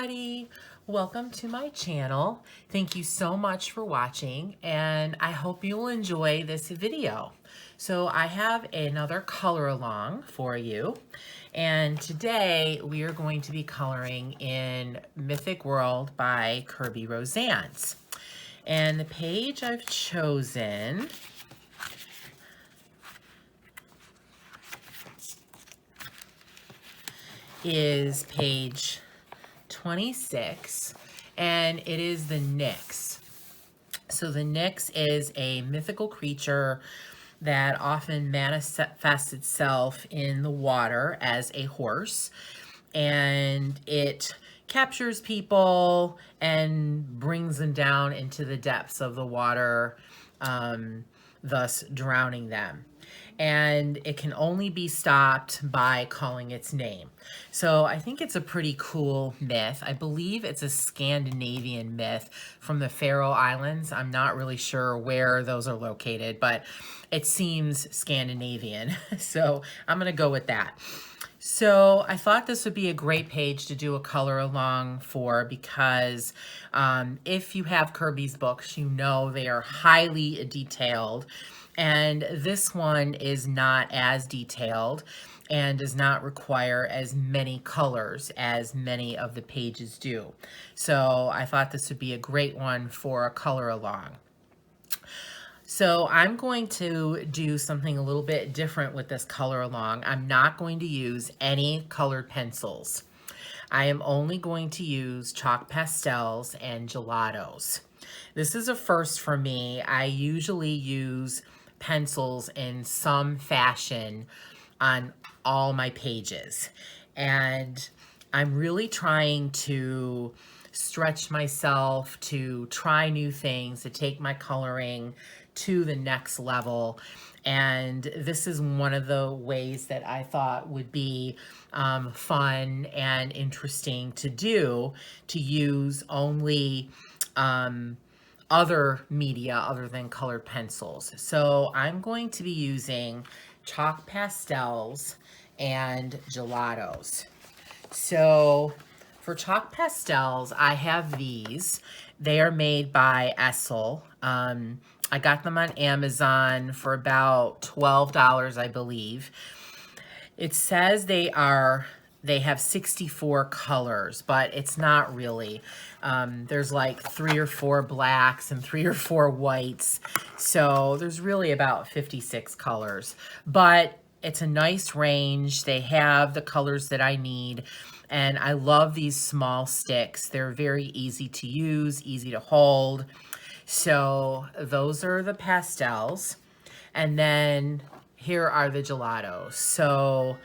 everybody, welcome to my channel. Thank you so much for watching, and I hope you will enjoy this video. So I have another color along for you, and today we are going to be coloring in Mythic World by Kerby Rosanes. And the page I've chosen is page 26, and it is the Nyx. So the Nyx is a mythical creature that often manifests itself in the water as a horse, and it captures people and brings them down into the depths of the water, thus drowning them. And it can only be stopped by calling its name. So I think it's a pretty cool myth. I believe it's a Scandinavian myth from the Faroe Islands. I'm not really sure where those are located, but it seems Scandinavian. So I'm gonna go with that. So I thought this would be a great page to do a color along for because if you have Kerby's books, you know they are highly detailed. And this one is not as detailed and does not require as many colors as many of the pages do. So I thought this would be a great one for a color along. So I'm going to do something a little bit different with this color along. I'm not going to use any colored pencils. I am only going to use chalk pastels and gelatos. This is a first for me. I usually use pencils in some fashion on all my pages. And I'm really trying to stretch myself, to try new things, to take my coloring to the next level. And this is one of the ways that I thought would be fun and interesting to do, to use only other media other than colored pencils. So I'm going to be using chalk pastels and gelatos. So for chalk pastels, I have these. They are made by Essel. I got them on Amazon for about $12, I believe. It says they have 64 colors, but it's not really. There's like 3 or 4 blacks and 3 or 4 whites. So there's really about 56 colors, but it's a nice range. They have the colors that I need. And I love these small sticks. They're very easy to use, easy to hold. So those are the pastels. And then here are the gelatos. So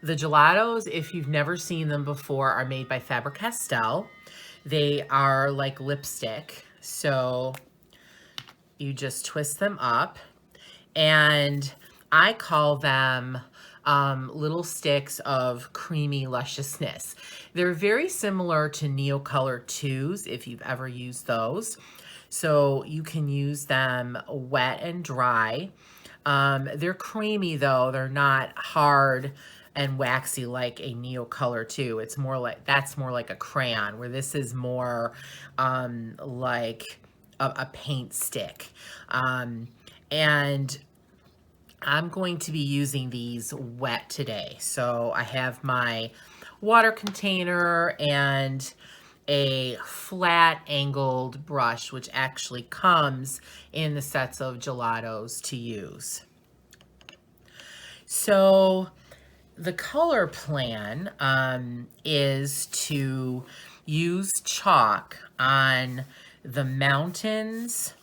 the gelatos, if you've never seen them before, are made by Faber-Castell. They are like lipstick. So you just twist them up. And I call them little sticks of creamy lusciousness. They're very similar to Neocolor 2s if you've ever used those. So you can use them wet and dry. They're creamy though. They're not hard and waxy like a Neocolor 2. It's more like, that's more like a crayon, where this is more like a paint stick. And I'm going to be using these wet today. So I have my water container and a flat angled brush, which actually comes in the sets of gelatos to use. So the color plan is to use chalk on the mountains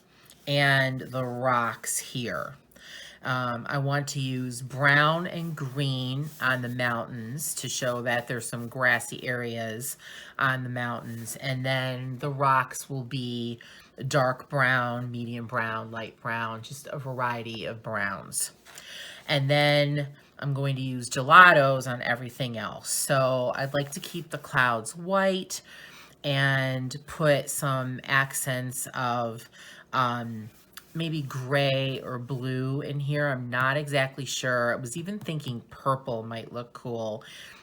and the rocks here. I want to use brown and green on the mountains to show that there's some grassy areas on the mountains. And then the rocks will be dark brown, medium brown, light brown, just a variety of browns. And then I'm going to use gelatos on everything else. So I'd like to keep the clouds white and put some accents of maybe gray or blue in here. I'm not exactly sure. I was even thinking purple might look cool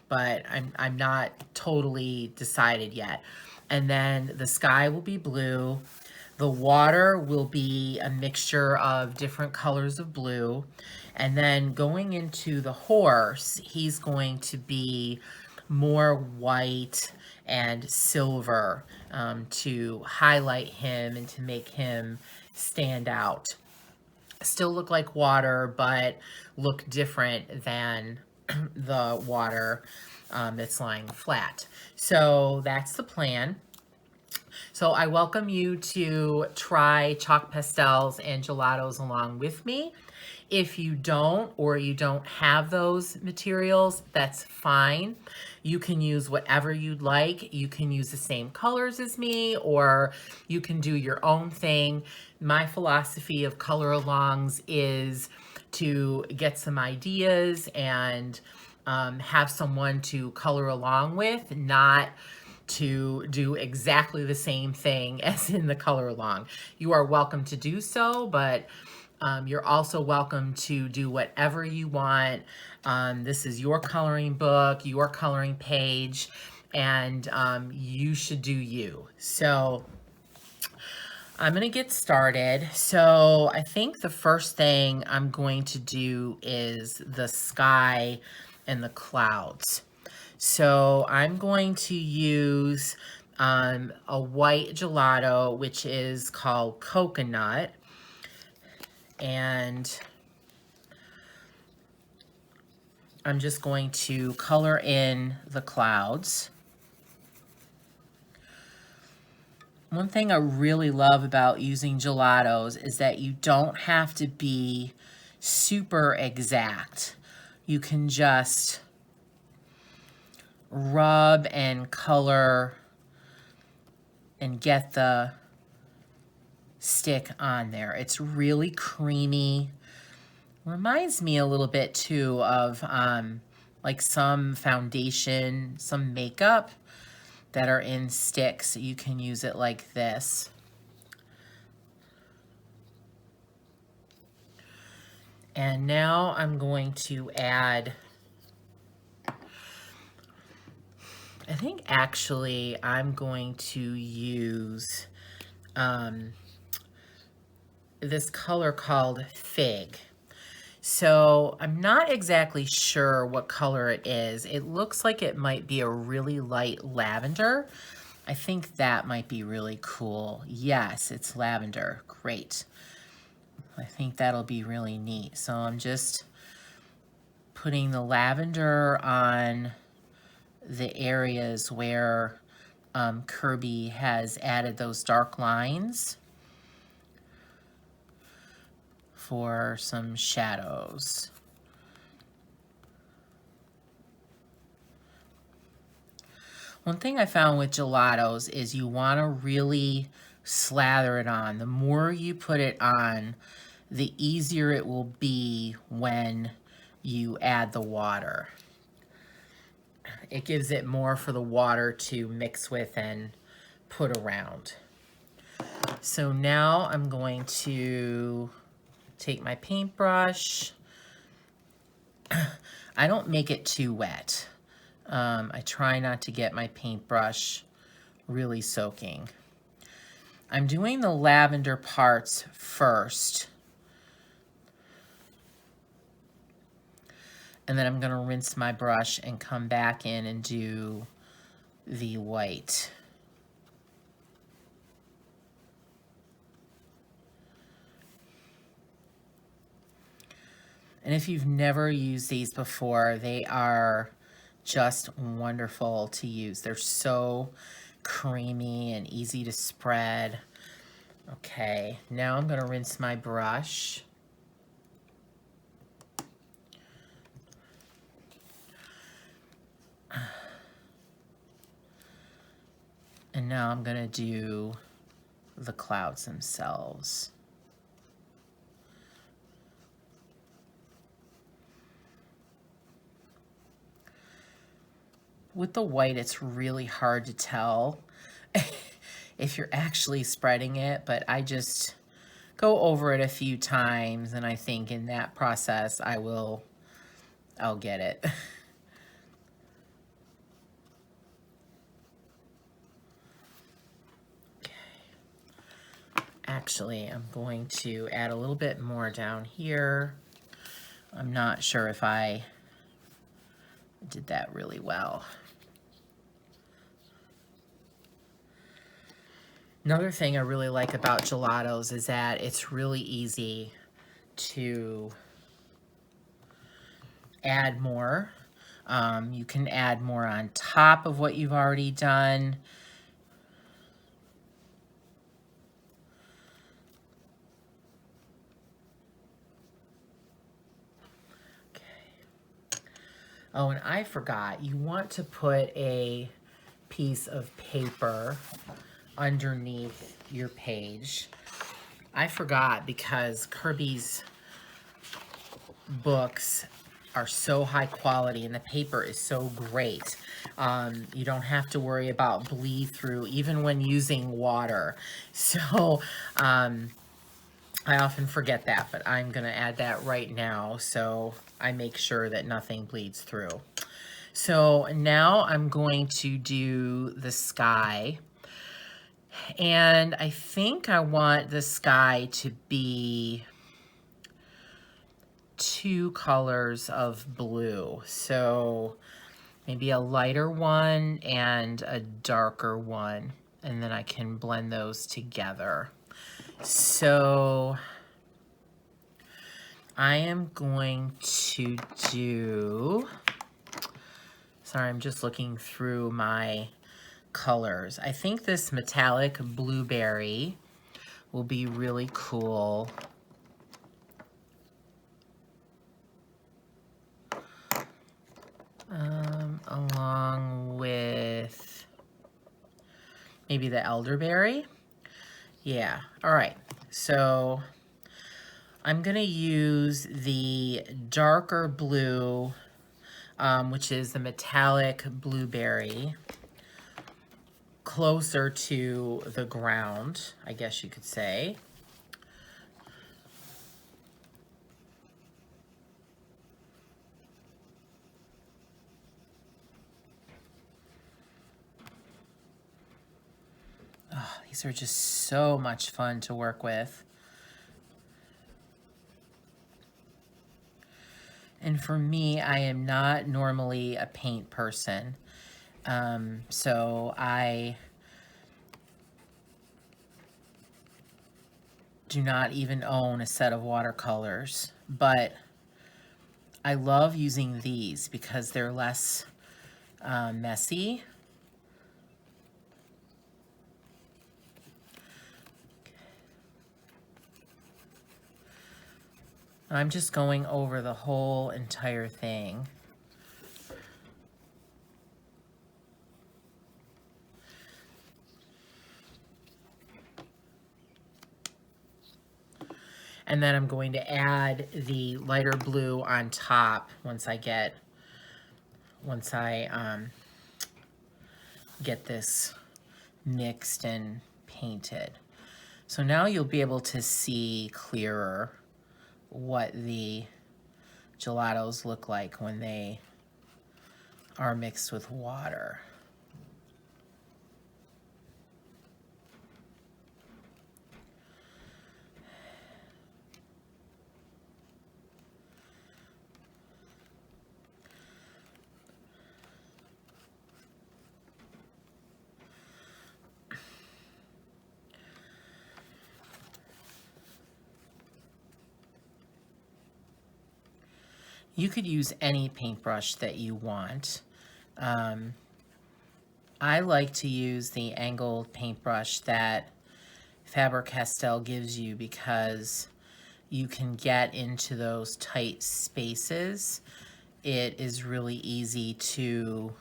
but I'm not totally decided yet. And then the sky will be blue. The water will be a mixture of different colors of blue. And then going into the horse, he's going to be more white and silver, to highlight him and to make him stand out. Still look like water, but look different than the water that's lying flat. So that's the plan. So I welcome you to try chalk pastels and gelatos along with me. If you don't, or you don't have those materials, that's fine. You can use whatever you'd like. You can use the same colors as me, or you can do your own thing. My philosophy of color alongs is to get some ideas and have someone to color along with, not to do exactly the same thing as in the color along. You are welcome to do so, but you're also welcome to do whatever you want. This is your coloring book, your coloring page, and you should do you. So I'm going to get started. So I think the first thing I'm going to do is the sky and the clouds. So I'm going to use a white gelato, which is called Coconut. And I'm just going to color in the clouds. One thing I really love about using gelatos is that you don't have to be super exact. You can just rub and color and get the stick on there. It's really creamy. Reminds me a little bit too of like some foundation, some makeup that are in sticks. You can use it like this. And now I'm going to add, I think actually I'm going to use this color called Fig. So I'm not exactly sure what color it is. It looks like it might be a really light lavender. I think that might be really cool. Yes, it's lavender. Great. I think that'll be really neat. So I'm just putting the lavender on the areas where Kerby has added those dark lines for some shadows. One thing I found with gelatos is you want to really slather it on. The more you put it on, the easier it will be when you add the water. It gives it more for the water to mix with and put around. So now I'm going to take my paintbrush. I don't make it too wet. I try not to get my paintbrush really soaking. I'm doing the lavender parts first. And then I'm going to rinse my brush and come back in and do the white. And if you've never used these before, they are just wonderful to use. They're so creamy and easy to spread. Okay, now I'm going to rinse my brush. And now I'm going to do the clouds themselves. With the white, it's really hard to tell if you're actually spreading it, but I just go over it a few times, and I think in that process I'll get it. Actually, I'm going to add a little bit more down here. I'm not sure if I did that really well. Another thing I really like about gelatos is that it's really easy to add more. You can add more on top of what you've already done. Okay. Oh, and I forgot, you want to put a piece of paper underneath your page. I forgot because Kerby's books are so high quality and the paper is so great. You don't have to worry about bleed through even when using water. So I often forget that, but I'm gonna add that right now so I make sure that nothing bleeds through. So now I'm going to do the sky. And I think I want the sky to be 2 colors of blue. So maybe a lighter one and a darker one. And then I can blend those together. So I am going to do, sorry, I'm just looking through my colors. I think this metallic blueberry will be really cool. Along with maybe the elderberry. Yeah, all right. So I'm gonna use the darker blue, which is the metallic blueberry, closer to the ground, I guess you could say. Oh, these are just so much fun to work with. And for me, I am not normally a paint person. So I do not even own a set of watercolors, but I love using these because they're less messy. I'm just going over the whole entire thing. And then I'm going to add the lighter blue on top once I get this mixed and painted. So now you'll be able to see clearer what the gelatos look like when they are mixed with water. You could use any paintbrush that you want. I like to use the angled paintbrush that Faber-Castell gives you because you can get into those tight spaces. It is really easy to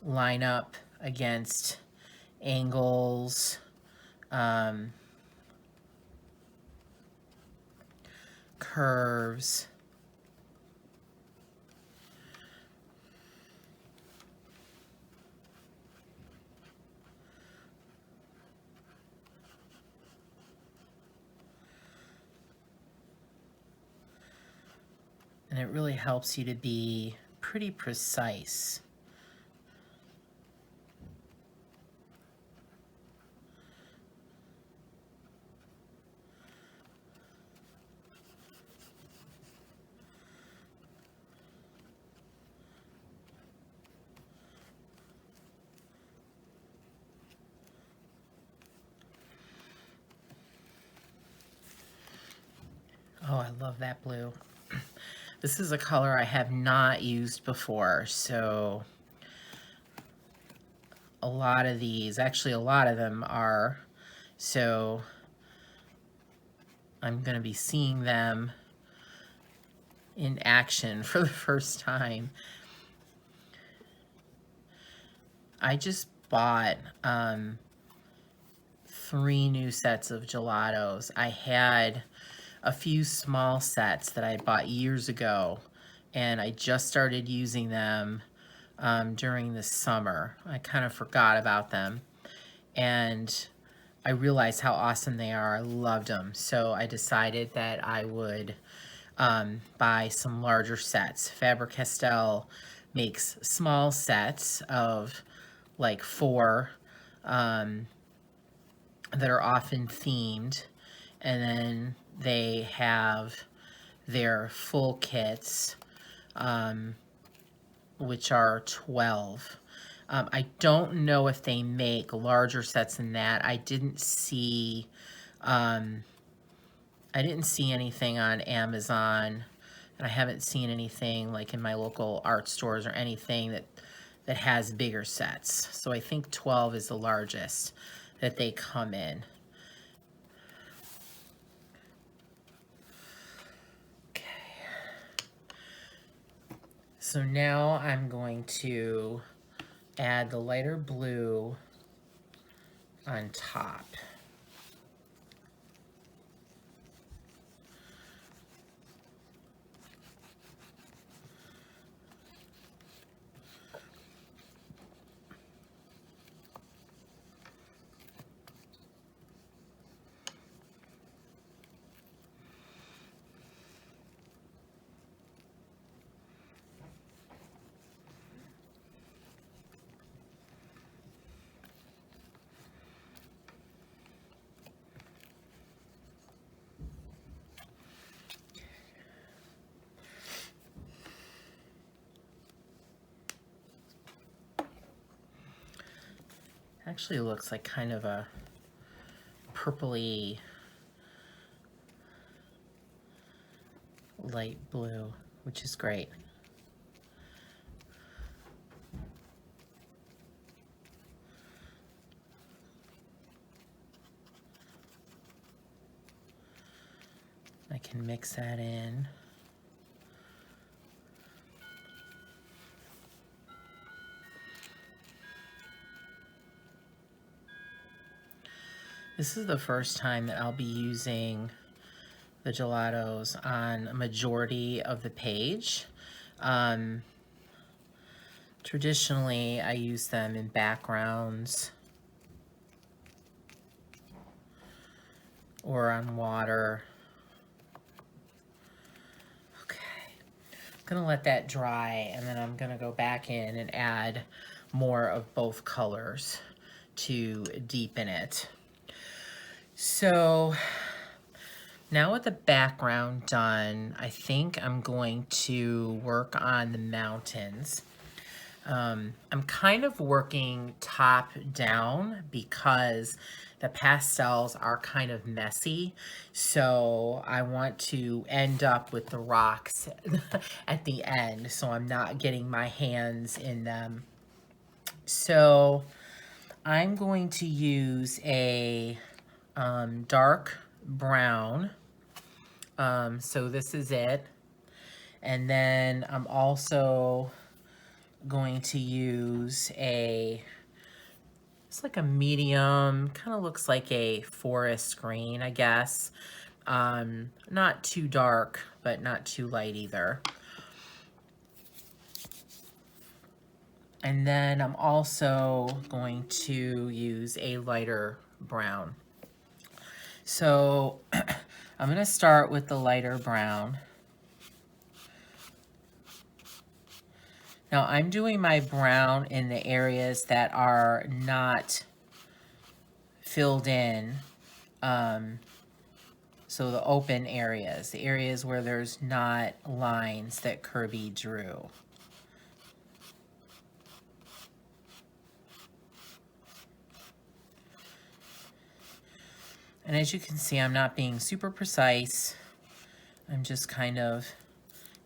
line up against angles, curves. And it really helps you to be pretty precise. Oh, I love that blue. This is a color I have not used before, so a lot of these, actually a lot of them are, so I'm going to be seeing them in action for the first time. I just bought 3 new sets of gelatos. I had a few small sets that I bought years ago, and I just started using them during the summer. I kind of forgot about them, and I realized how awesome they are. I loved them, so I decided that I would buy some larger sets. Faber-Castell makes small sets of like 4 that are often themed, and then they have their full kits, which are 12. I don't know if they make larger sets than that. I didn't see anything on Amazon, and I haven't seen anything like in my local art stores or anything that has bigger sets. So I think 12 is the largest that they come in. Okay. So now I'm going to add the lighter blue on top. Actually looks like kind of a purpley light blue, which is great. I can mix that in. This is the first time that I'll be using the gelatos on a majority of the page. Traditionally, I use them in backgrounds or on water. Okay, I'm gonna let that dry, and then I'm gonna go back in and add more of both colors to deepen it. So now with the background done, I think I'm going to work on the mountains. I'm kind of working top down because the pastels are kind of messy, so I want to end up with the rocks at the end, so I'm not getting my hands in them. So I'm going to use a dark brown. So this is it. And then I'm also going to use it's like a medium, kind of looks like a forest green, I guess. Not too dark, but not too light either. And then I'm also going to use a lighter brown. So I'm going to start with the lighter brown. Now I'm doing my brown in the areas that are not filled in. So the open areas, the areas where there's not lines that Kerby drew. And as you can see, I'm not being super precise. I'm just kind of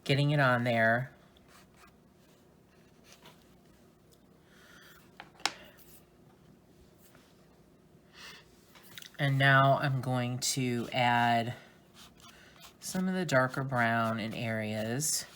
getting it on there. And now I'm going to add some of the darker brown in areas.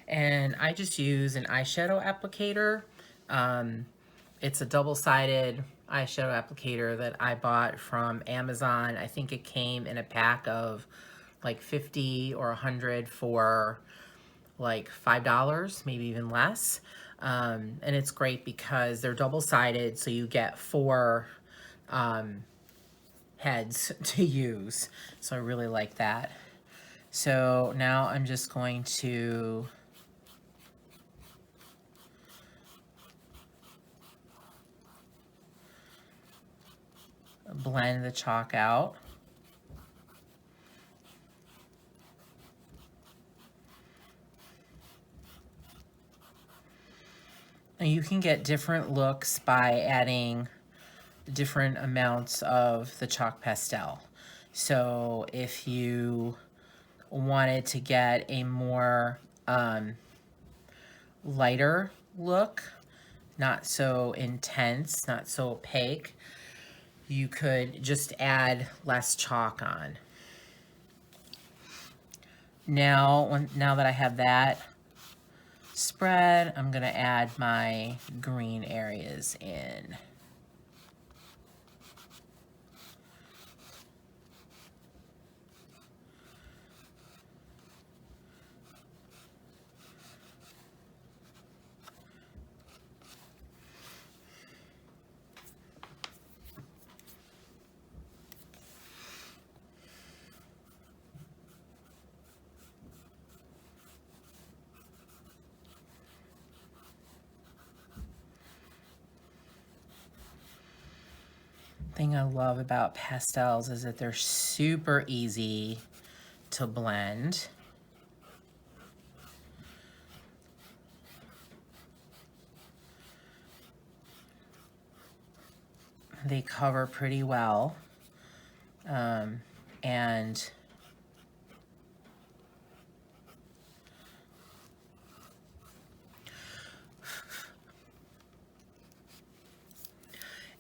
And I just use an eyeshadow applicator. It's a double-sided eyeshadow applicator that I bought from Amazon. I think it came in a pack of like 50 or 100 for like $5, maybe even less. And it's great because they're double-sided, so you get 4 heads to use. So I really like that. So now I'm just going to blend the chalk out. And you can get different looks by adding different amounts of the chalk pastel. So if you wanted to get a more lighter look, not so intense, not so opaque, you could just add less chalk on. Now that I have that spread, I'm gonna add my green areas in. Thing I love about pastels is that they're super easy to blend. They cover pretty well.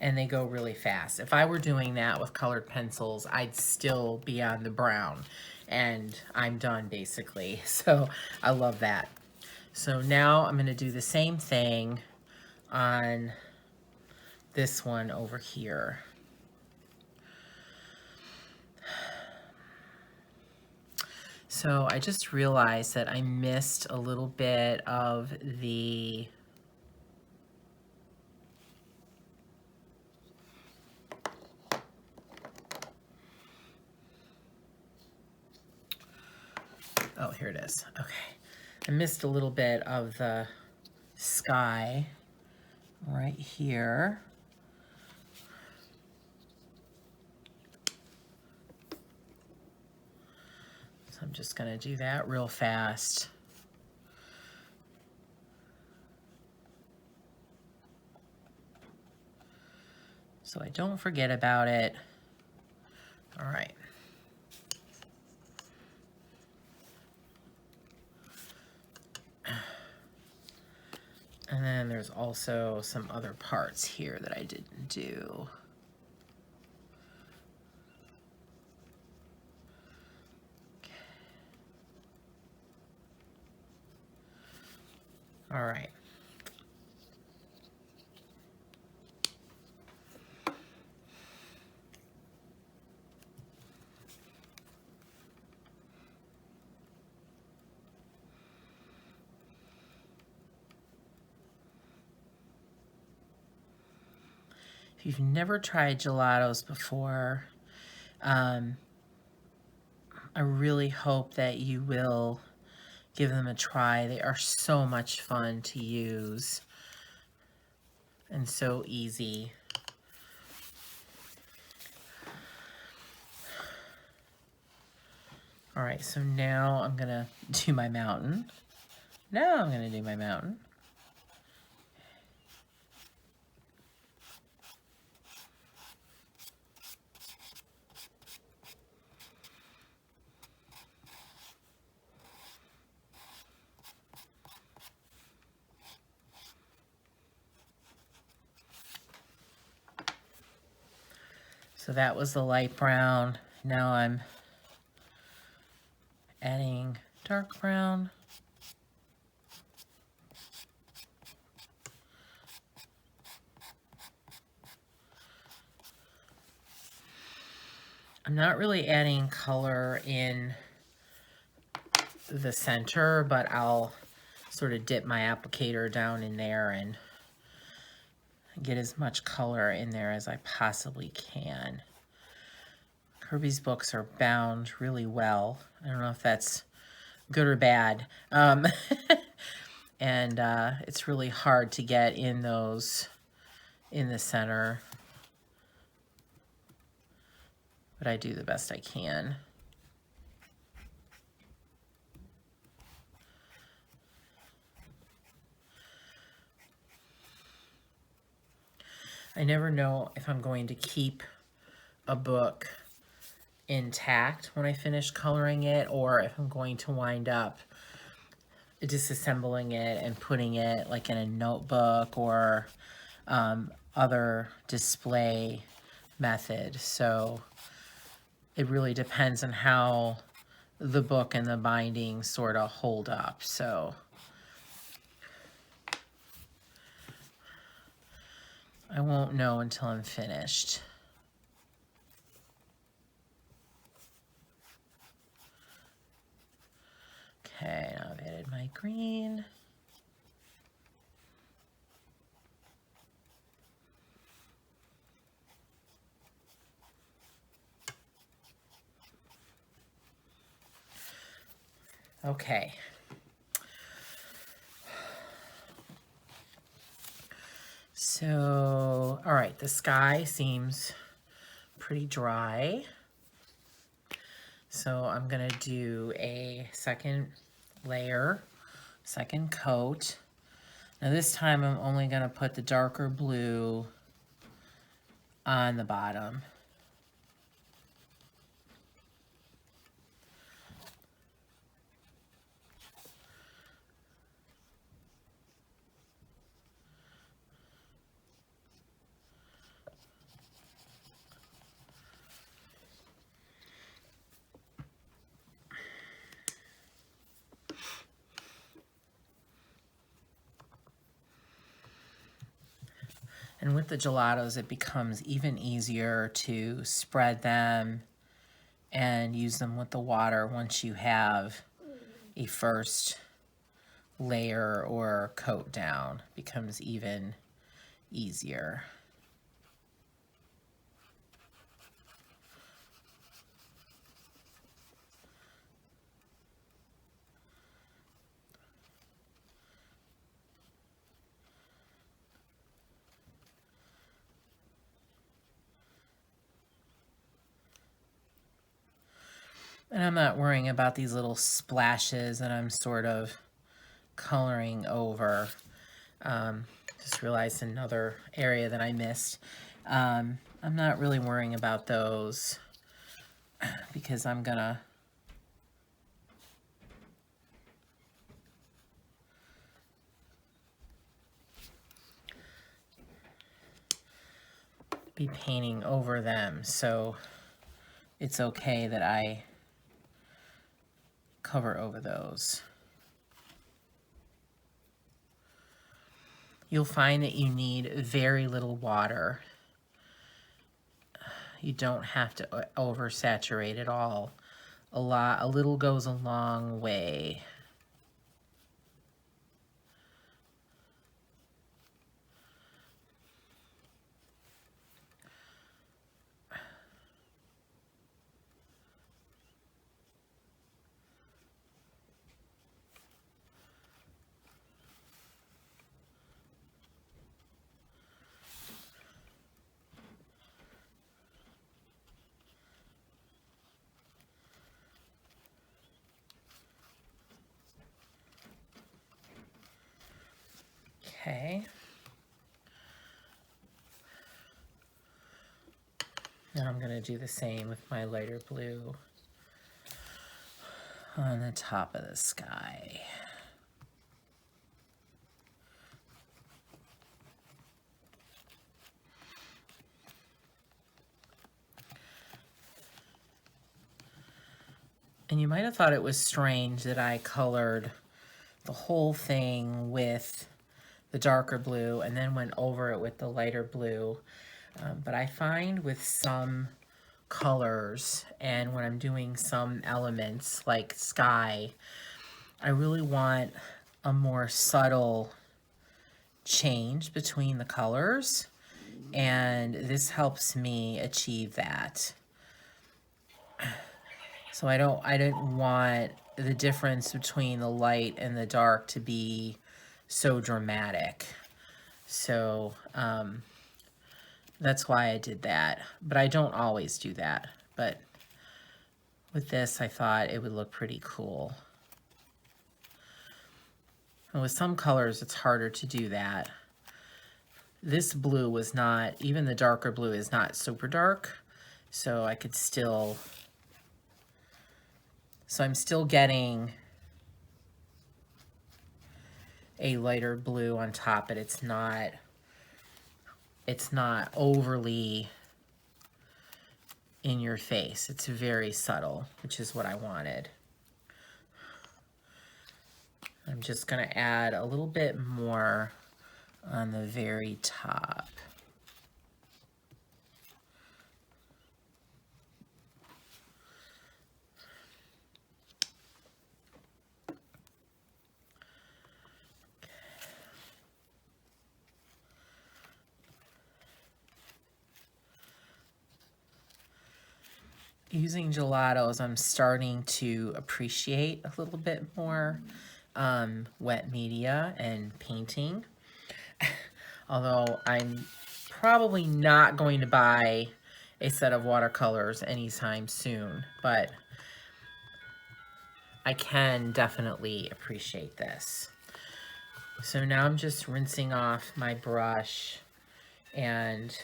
And they go really fast. If I were doing that with colored pencils, I'd still be on the brown and I'm done basically. So I love that. So now I'm going to do the same thing on this one over here. So I just realized that I missed a little bit of the oh, here it is. Okay. I missed a little bit of the sky right here. So I'm just going to do that real fast. So I don't forget about it. All right. And then there's also some other parts here that I didn't do. All right. If you've never tried gelatos before, I really hope that you will give them a try. They are so much fun to use and so easy. All right, so now I'm gonna do my mountain. Now I'm gonna do my mountain. So that was the light brown. Now I'm adding dark brown. I'm not really adding color in the center, but I'll sort of dip my applicator down in there and get as much color in there as I possibly can. Kerby's books are bound really well. I don't know if that's good or bad. And it's really hard to get in those in the center, but I do the best I can. I never know if I'm going to keep a book intact when I finish coloring it, or if I'm going to wind up disassembling it and putting it like in a notebook or other display method. So it really depends on how the book and the binding sort of hold up. So I won't know until I'm finished. Okay, now I've added my green. Okay. So, all right, the sky seems pretty dry. So I'm gonna do a second layer, second coat. Now this time I'm only gonna put the darker blue on the bottom. And with the gelatos, it becomes even easier to spread them and use them with the water once you have a first layer or coat down. It becomes even easier. And I'm not worrying about these little splashes that I'm sort of coloring over. Just realized another area that I missed. I'm not really worrying about those because I'm gonna be painting over them, so it's okay that I cover over those. You'll find that you need very little water. You don't have to oversaturate it all. A little goes a long way. Okay. Now I'm going to do the same with my lighter blue on the top of the sky. And you might have thought it was strange that I colored the whole thing with the darker blue and then went over it with the lighter blue. But I find with some colors and when I'm doing some elements like sky, I really want a more subtle change between the colors, and this helps me achieve that. So I didn't want the difference between the light and the dark to be so dramatic. So that's why I did that. But I don't always do that. But with this, I thought it would look pretty cool. And with some colors, it's harder to do that. This blue was not, even the darker blue is not super dark. So I could still... So I'm still getting a lighter blue on top, but it's not overly in your face. It's very subtle, which is what I wanted. I'm just going to add a little bit more on the very top. Using gelatos, I'm starting to appreciate a little bit more wet media and painting. Although I'm probably not going to buy a set of watercolors anytime soon, but I can definitely appreciate this. So now I'm just rinsing off my brush and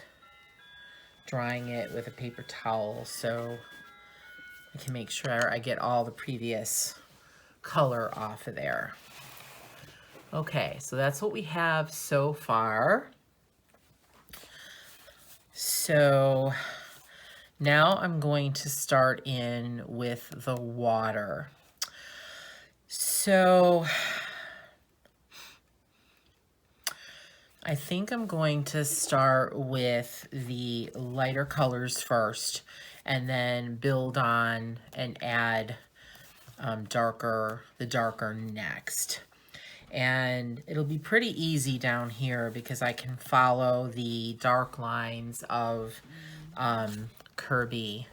drying it with a paper towel so I can make sure I get all the previous color off of there. Okay, so that's what we have so far. So now I'm going to start in with the water. So I think I'm going to start with the lighter colors first and then build on and add the darker next. And it'll be pretty easy down here because I can follow the dark lines of Kerby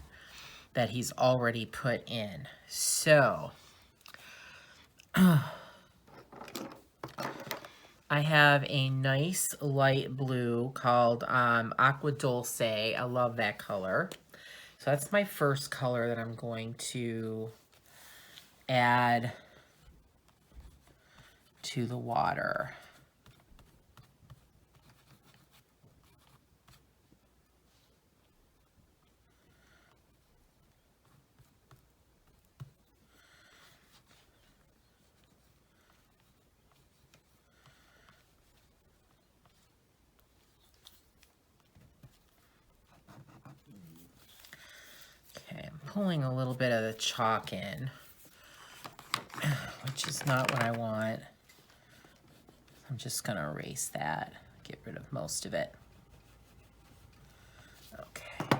that he's already put in. So I have a nice light blue called Aqua Dulce. I love that color. So that's my first color that I'm going to add to the water. Okay, I'm pulling a little bit of the chalk in, which is not what I want. I'm just going to erase that, get rid of most of it. Okay.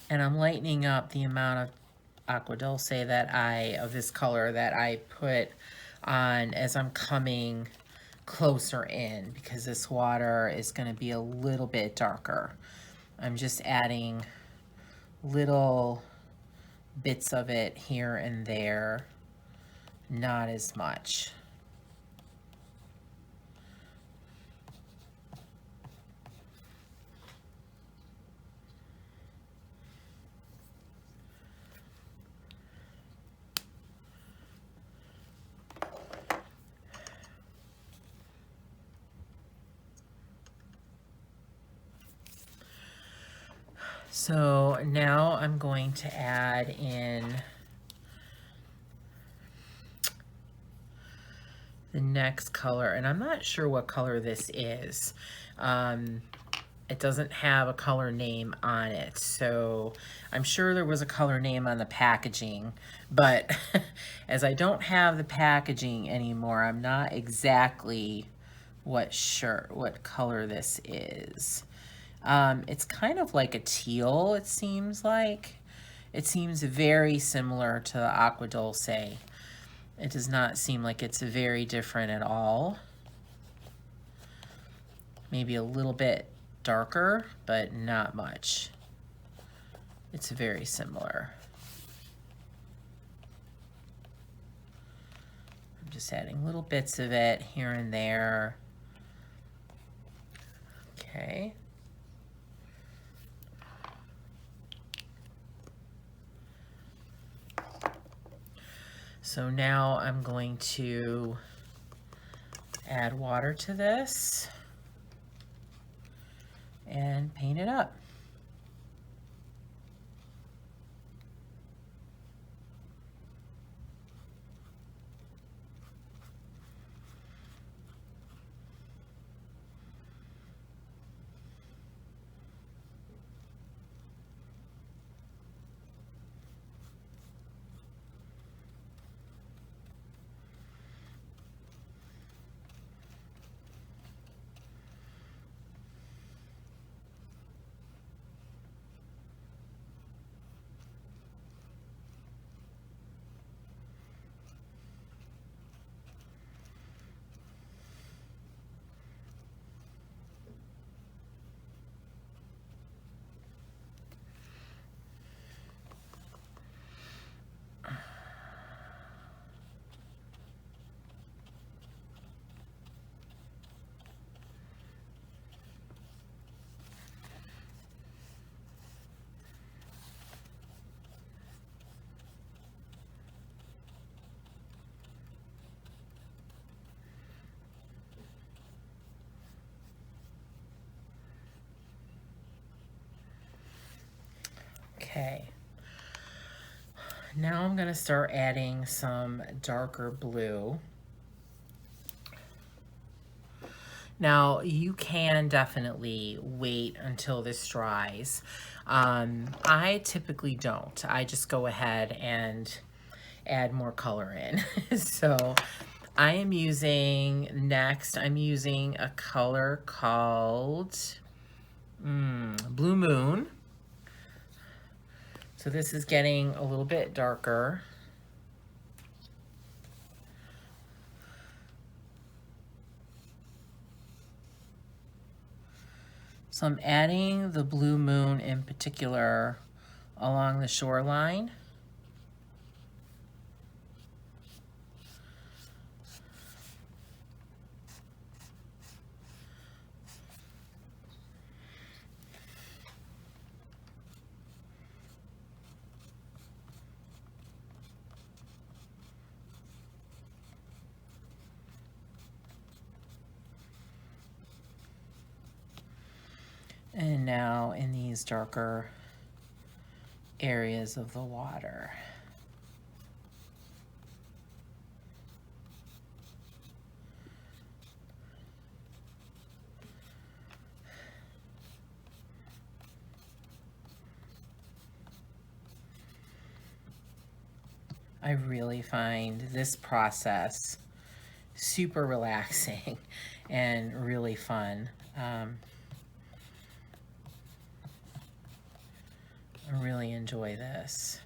And I'm lightening up the amount of Aqua Dulce of this color that I put on as I'm coming closer in, because this water is going to be a little bit darker. I'm just adding little bits of it here and there, not as much. So now I'm going to add in the next color, and I'm not sure what color this is. It doesn't have a color name on it, so I'm sure there was a color name on the packaging, but as I don't have the packaging anymore, I'm not exactly sure what color this is. It's kind of like a teal, it seems like. It seems very similar to the Aqua Dulce. It does not seem like it's very different at all. Maybe a little bit darker, but not much. It's very similar. I'm just adding little bits of it here and there. Okay. So now I'm going to add water to this and paint it up. Okay. Now I'm going to start adding some darker blue. Now you can definitely wait until this dries. I typically don't. I just go ahead and add more color in. So I am using, next I'm using a color called Blue Moon. So this is getting a little bit darker. So I'm adding the Blue Moon in particular along the shoreline. And now in these darker areas of the water. I really find this process super relaxing and really fun. I really enjoy this.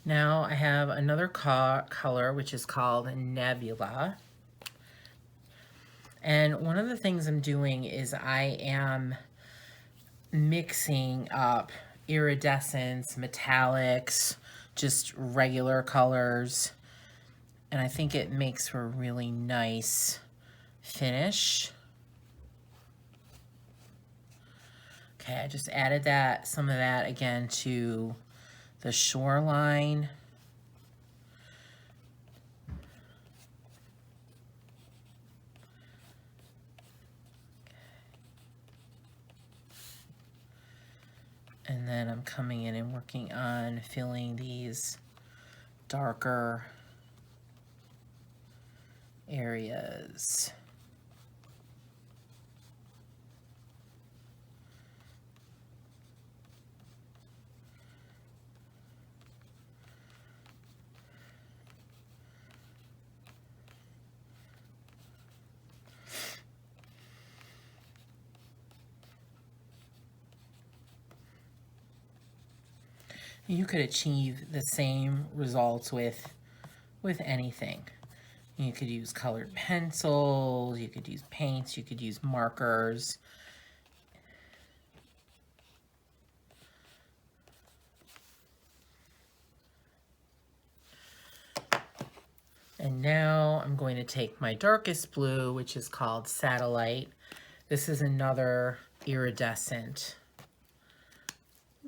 Now I have another color, which is called Nebula. And one of the things I'm doing is I am mixing up iridescents, metallics, just regular colors. And I think it makes for a really nice finish. Okay, I just added some of that again to the shoreline. And then I'm coming in and working on filling these darker areas. You could achieve the same results with anything. You could use colored pencils, you could use paints, you could use markers. And now I'm going to take my darkest blue, which is called Satellite. This is another iridescent.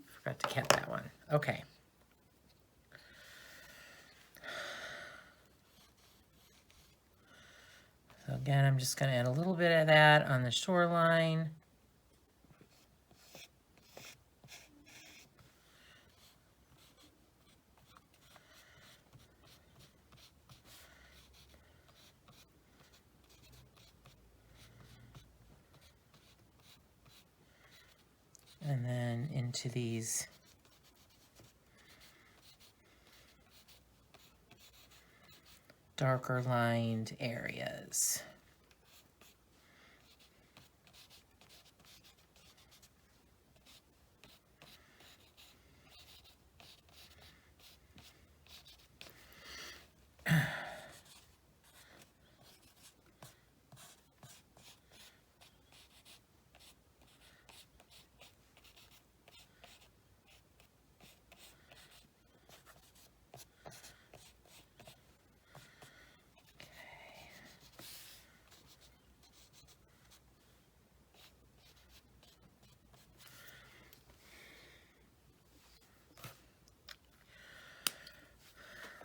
Forgot to cap that one. Okay. So again, I'm just going to add a little bit of that on the shoreline. And then into these darker lined areas.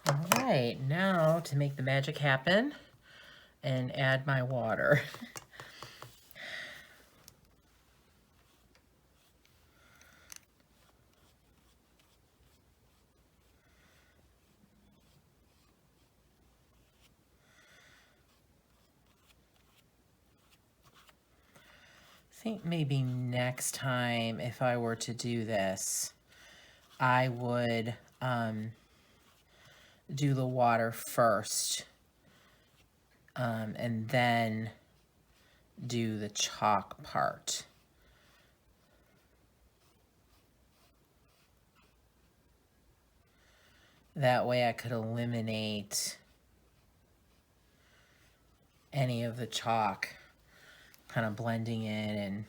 All right, now to make the magic happen and add my water. I think maybe next time if I were to do this, I would do the water first and then do the chalk part. That way I could eliminate any of the chalk kind of blending in and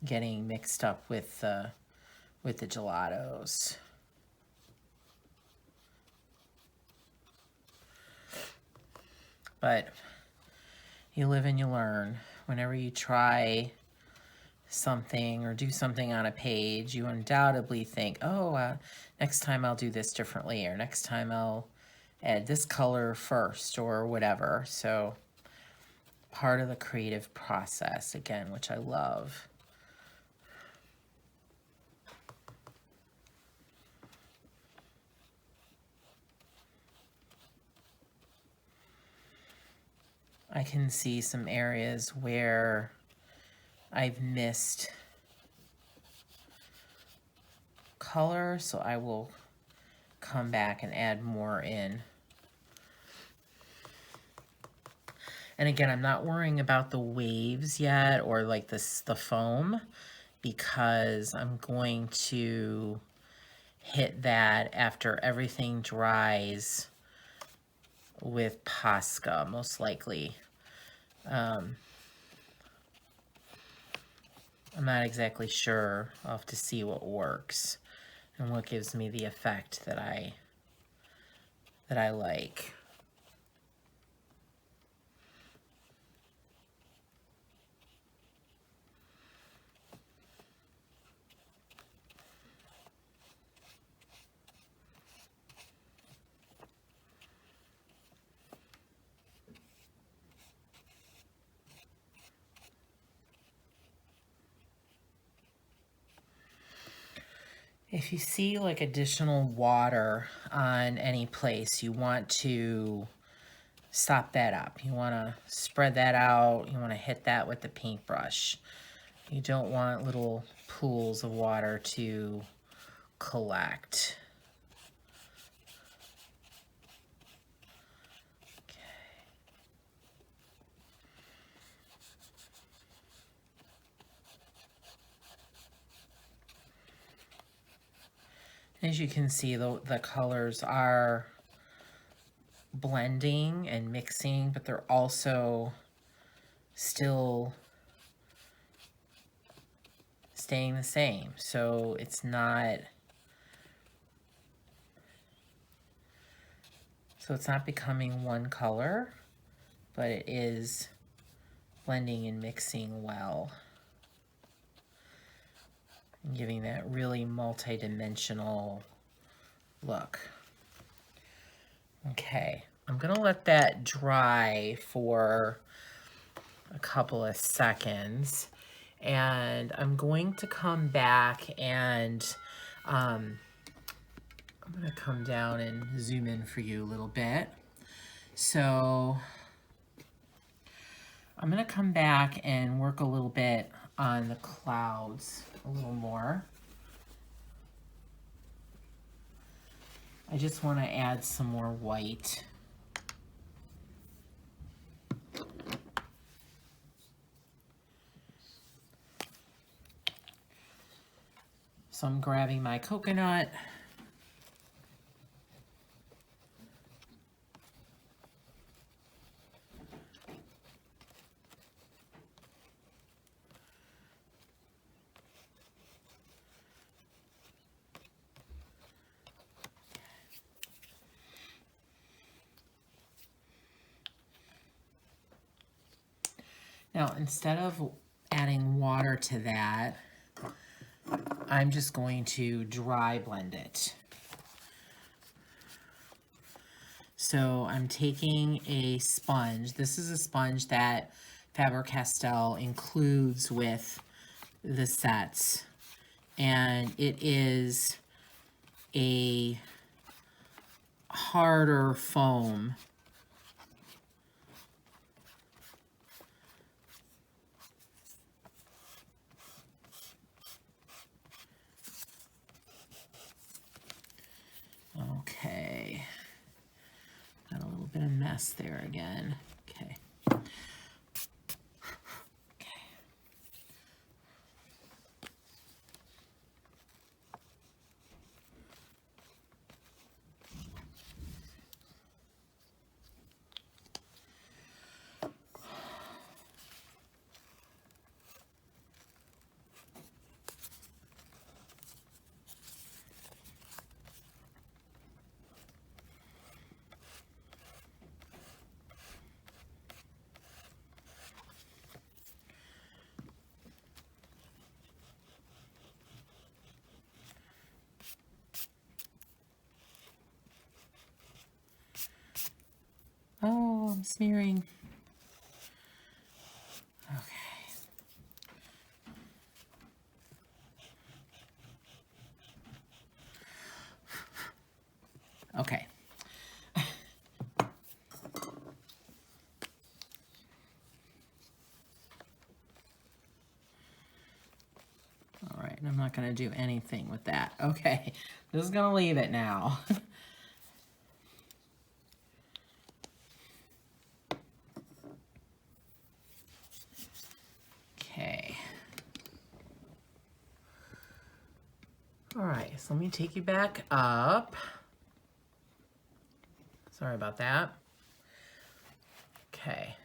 getting mixed up with the gelatos. But you live and you learn. Whenever you try something or do something on a page, you undoubtedly think, oh, next time I'll do this differently, or next time I'll add this color first, or whatever. So part of the creative process, again, which I love. I can see some areas where I've missed color, so I will come back and add more in. And again, I'm not worrying about the waves yet, or like the foam, because I'm going to hit that after everything dries with Posca, most likely. I'm not exactly sure. I'll have to see what works and what gives me the effect that I like. If you see like additional water on any place, you want to stop that up. You want to spread that out. You want to hit that with the paintbrush. You don't want little pools of water to collect. As you can see, the colors are blending and mixing, but they're also still staying the same. So it's not becoming one color, but it is blending and mixing well, and giving that really multi-dimensional look. Okay, I'm gonna let that dry for a couple of seconds, and I'm going to come back and I'm gonna come down and zoom in for you a little bit. So I'm gonna come back and work a little bit on the clouds a little more. I just want to add some more white. So I'm grabbing my coconut. Now, instead of adding water to that, I'm just going to dry blend it. So I'm taking a sponge. This is a sponge that Faber-Castell includes with the sets. And it is a harder foam. Okay, got a little bit of mess there again. Okay. Oh, I'm smearing. Okay. Okay. All right, I'm not going to do anything with that. Okay, just going to leave it now. Okay. All right, so let me take you back up. Sorry about that. Okay.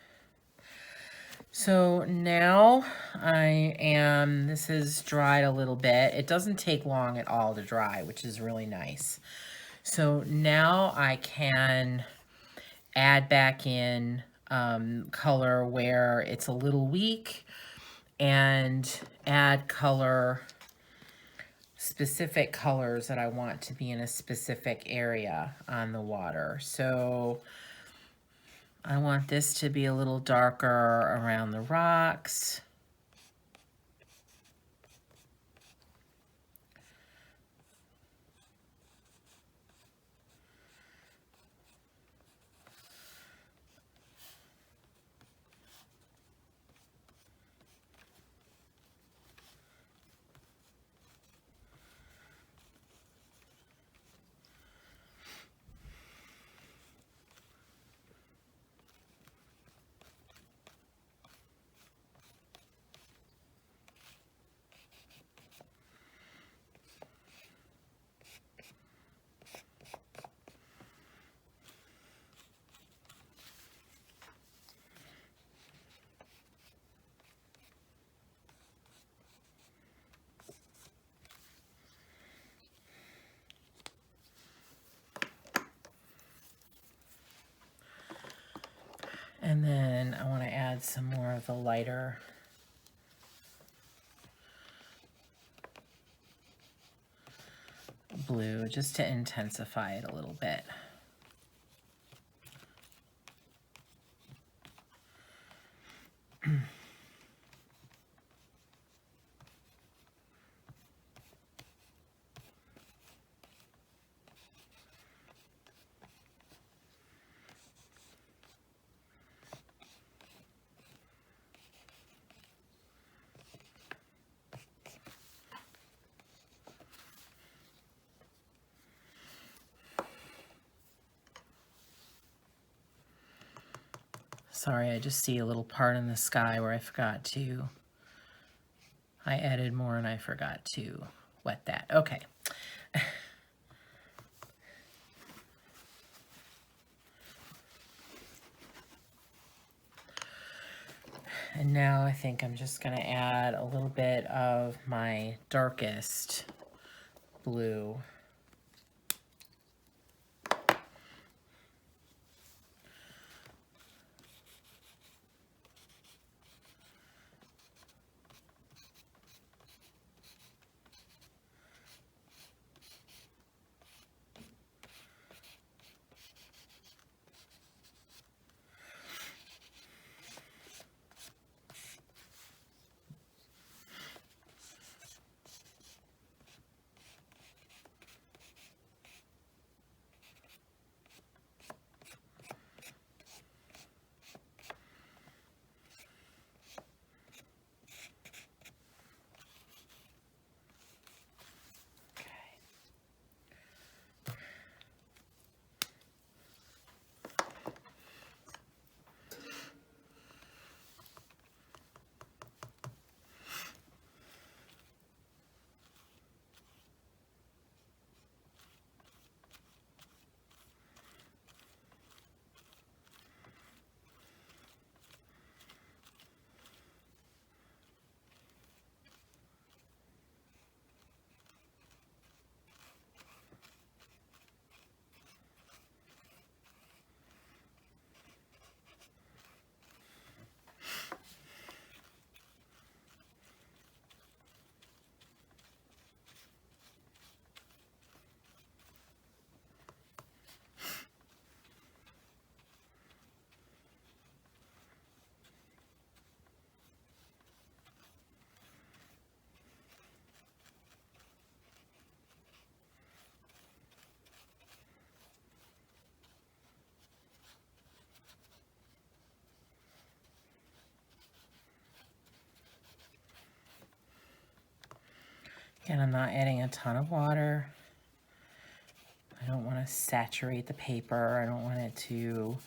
So now this is dried a little bit. It doesn't take long at all to dry, which is really nice. So now I can add back in color where it's a little weak and add color, specific colors that I want to be in a specific area on the water. So I want this to be a little darker around the rocks. And then I want to add some more of the lighter blue just to intensify it a little bit. Sorry, I just see a little part in the sky where I added more and I forgot to wet that. Okay. And now I think I'm just going to add a little bit of my darkest blue. Again, I'm not adding a ton of water. I don't want to saturate the paper. I don't want it to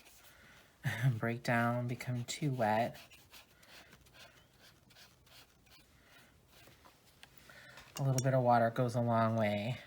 break down, become too wet. A little bit of water goes a long way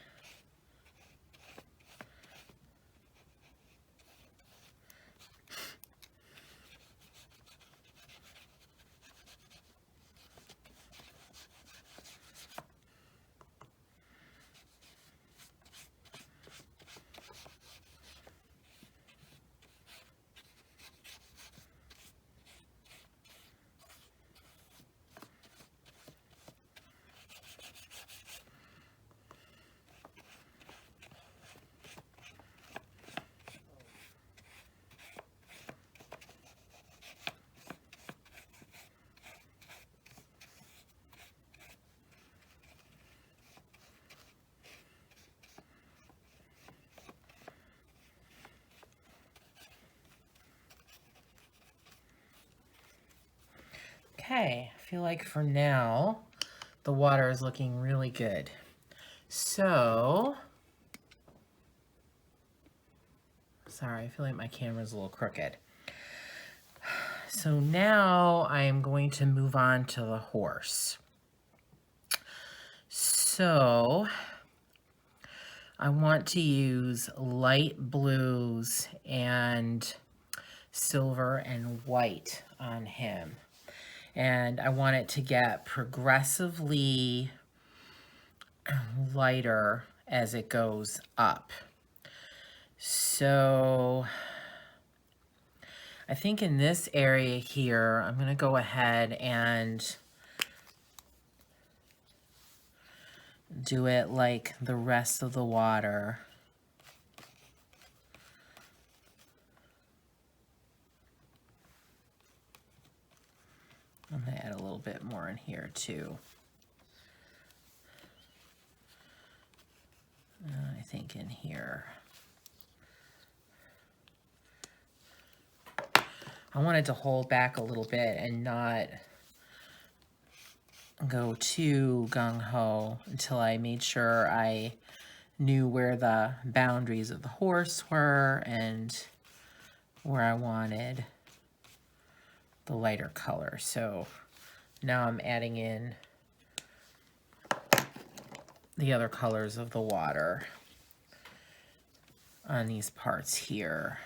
Okay, I feel like for now, the water is looking really good. So, sorry, I feel like my camera's a little crooked. So now I am going to move on to the horse. So, I want to use light blues and silver and white on him. And I want it to get progressively lighter as it goes up. So I think in this area here, I'm going to go ahead and do it like the rest of the water. I'm going to add a little bit more in here too. I think in here. I wanted to hold back a little bit and not go too gung-ho until I made sure I knew where the boundaries of the horse were and where I wanted the lighter color. So now I'm adding in the other colors of the water on these parts here.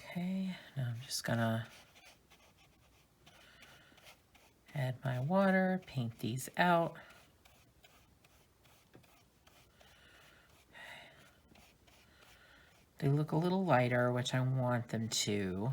Okay, now I'm just gonna add my water, paint these out. They look a little lighter, which I want them to.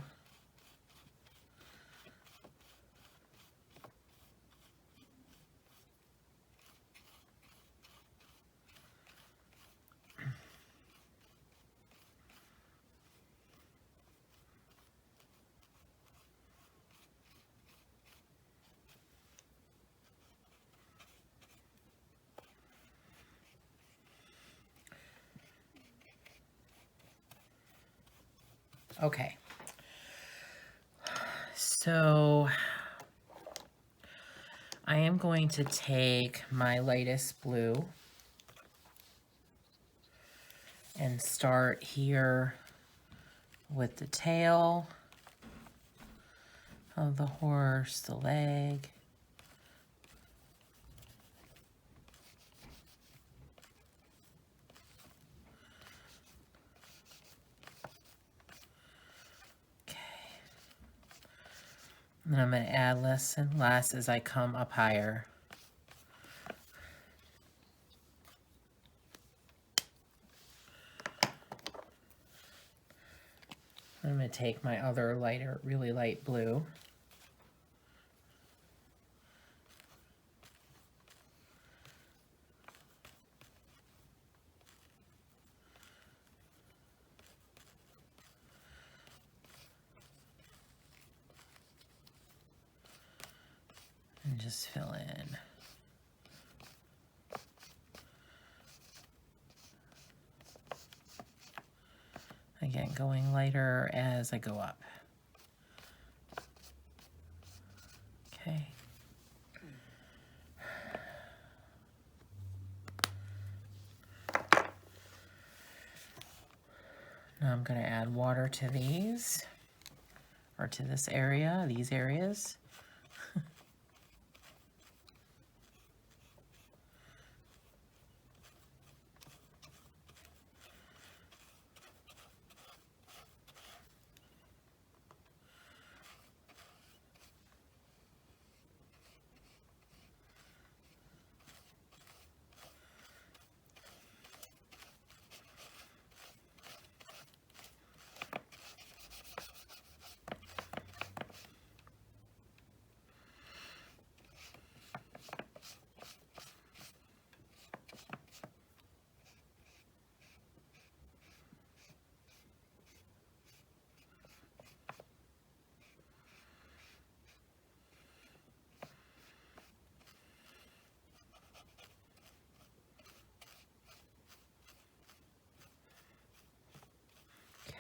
Okay, so I am going to take my lightest blue and start here with the tail of the horse, the leg. And I'm going to add less and less as I come up higher. I'm going to take my other lighter, really light blue. And just fill in. Again, going lighter as I go up. Okay. Now I'm going to add water to these, or to this area, these areas.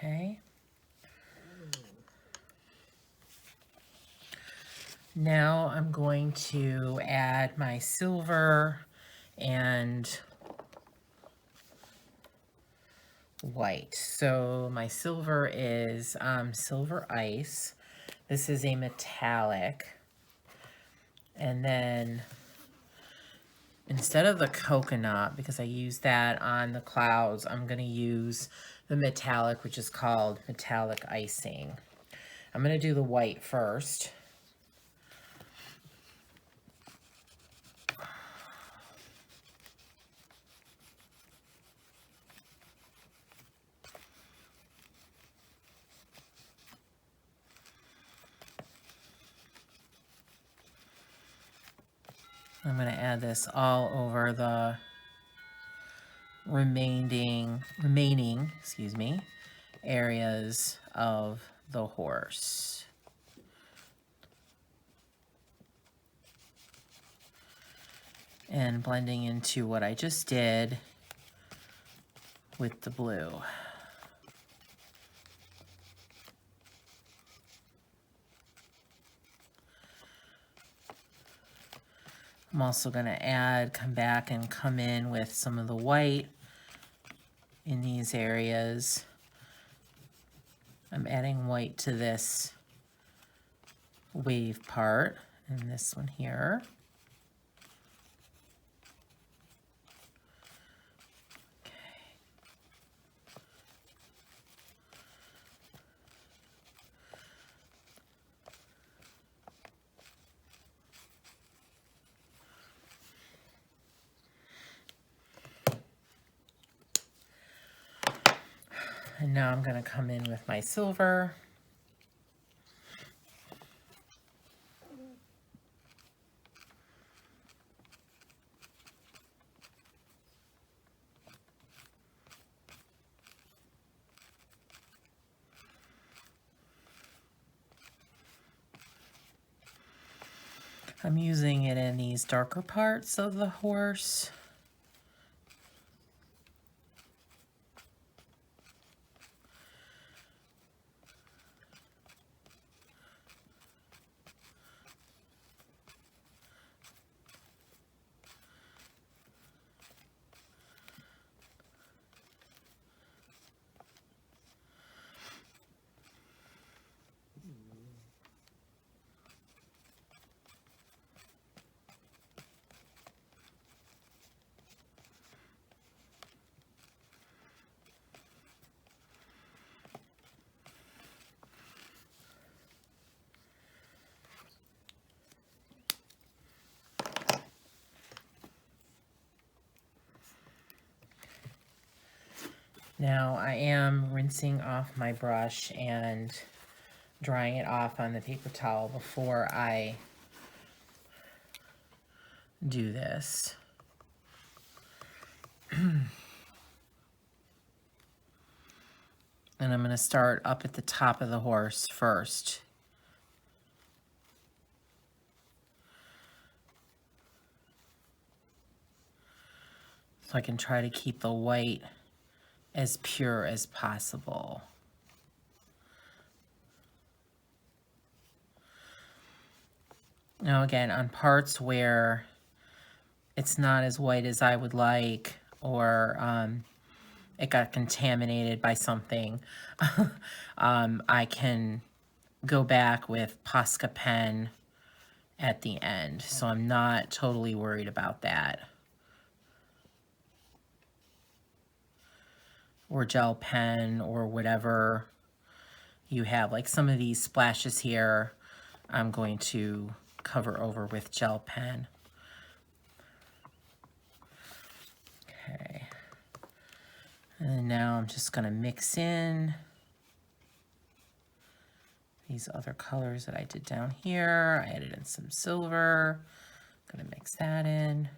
Okay. Now I'm going to add my silver and white. So my silver is silver ice. This is a metallic. And then instead of the coconut, because I used that on the clouds, I'm going to use the metallic, which is called metallic icing. I'm going to do the white first. I'm going to add this all over the remaining, excuse me, areas of the horse. And blending into what I just did with the blue. I'm also going to come back and come in with some of the white in these areas. I'm adding white to this wave part and this one here. And now I'm going to come in with my silver. I'm using it in these darker parts of the horse. Now I am rinsing off my brush and drying it off on the paper towel before I do this. And I'm going to start up at the top of the horse first. So I can try to keep the white as pure as possible. Now again, on parts where it's not as white as I would like, or it got contaminated by something, I can go back with Posca pen at the end. So I'm not totally worried about that. Or gel pen or whatever you have. Like some of these splashes here, I'm going to cover over with gel pen. Okay. And now I'm just going to mix in these other colors that I did down here. I added in some silver. I'm going to mix that in.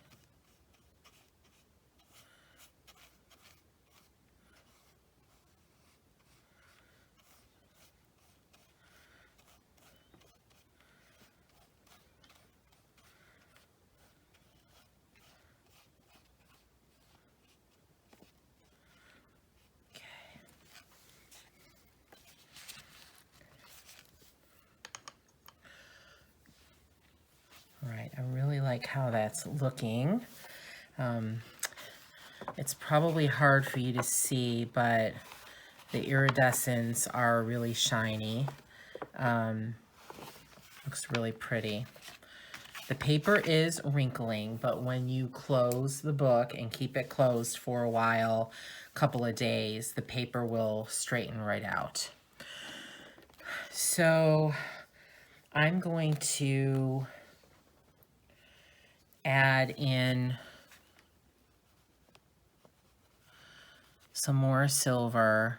like how that's looking. It's probably hard for you to see, but the iridescents are really shiny. Looks really pretty. The paper is wrinkling, but when you close the book and keep it closed for a while, a couple of days, the paper will straighten right out. So I'm going to add in some more silver.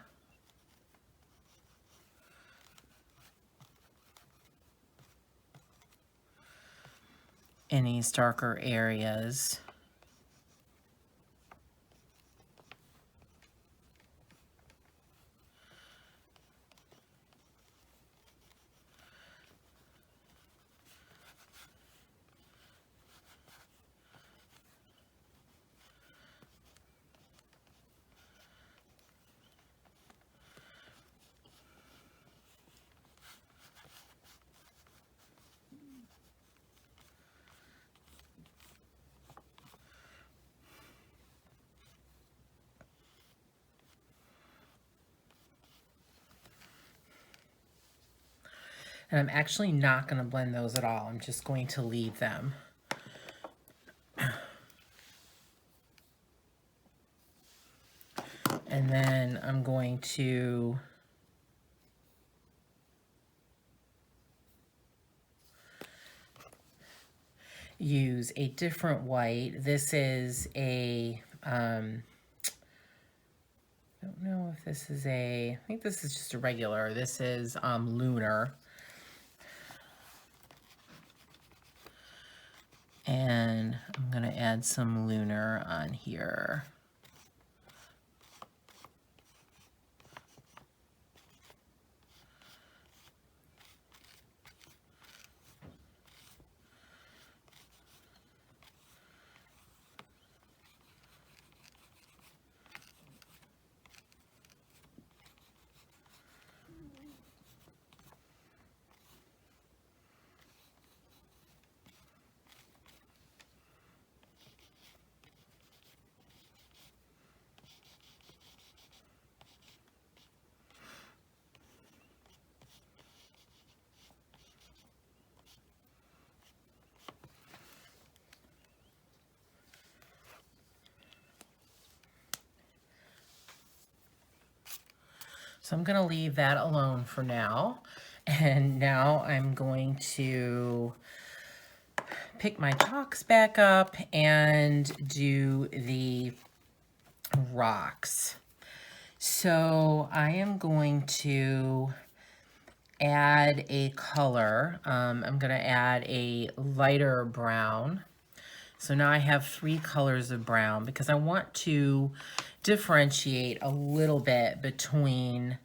In these darker areas. And I'm actually not going to blend those at all. I'm just going to leave them. And then I'm going to use a different white. This is a, I don't know if this is a, I think this is just a regular. This is Lunar. And I'm going to add some Lunar on here. So I'm going to leave that alone for now. And now I'm going to pick my chalks back up and do the rocks. So I am going to add a color. I'm going to add a lighter brown. So now I have 3 colors of brown because I want to differentiate a little bit between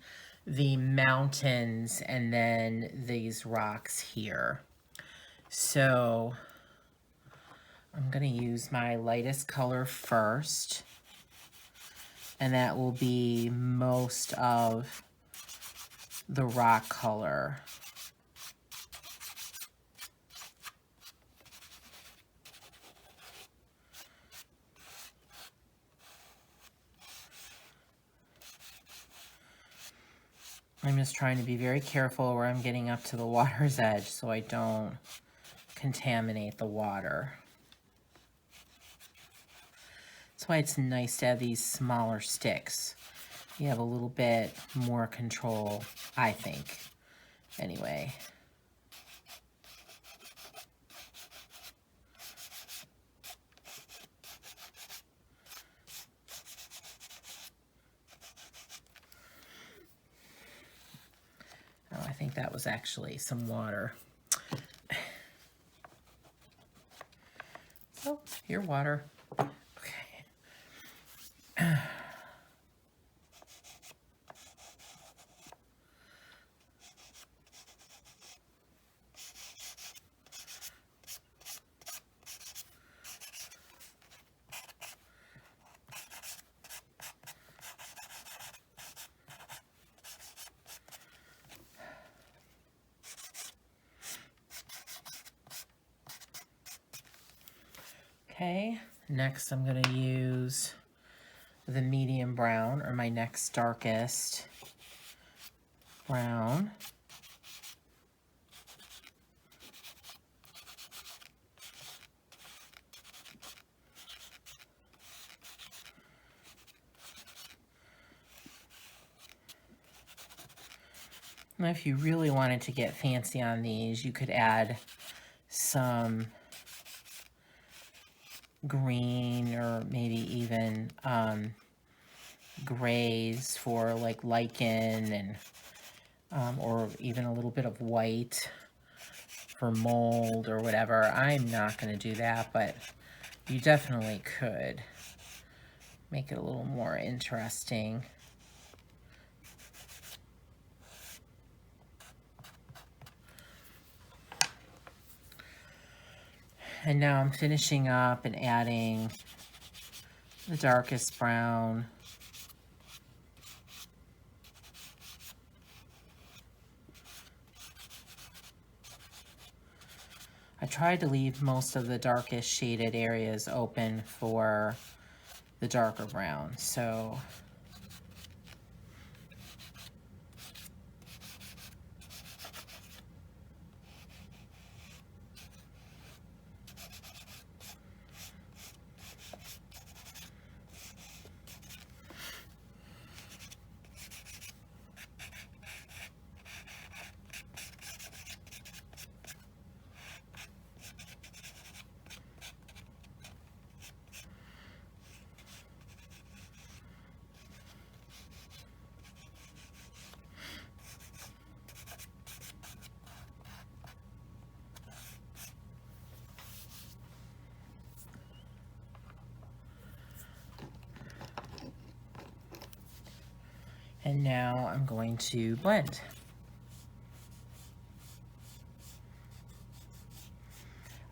the mountains and then these rocks here. So I'm going to use my lightest color first, and that will be most of the rock color. I'm just trying to be very careful where I'm getting up to the water's edge so I don't contaminate the water. That's why it's nice to have these smaller sticks. You have a little bit more control, I think. Anyway. Oh, I think that was actually some water. Oh, here, water. Okay. Okay, next I'm going to use the medium brown, or my next darkest brown. Now, if you really wanted to get fancy on these, you could add some green or maybe even grays for like lichen, and or even a little bit of white for mold or whatever. I'm not going to do that, but you definitely could make it a little more interesting. And now I'm finishing up and adding the darkest brown. I tried to leave most of the darkest shaded areas open for the darker brown, so and now I'm going to blend.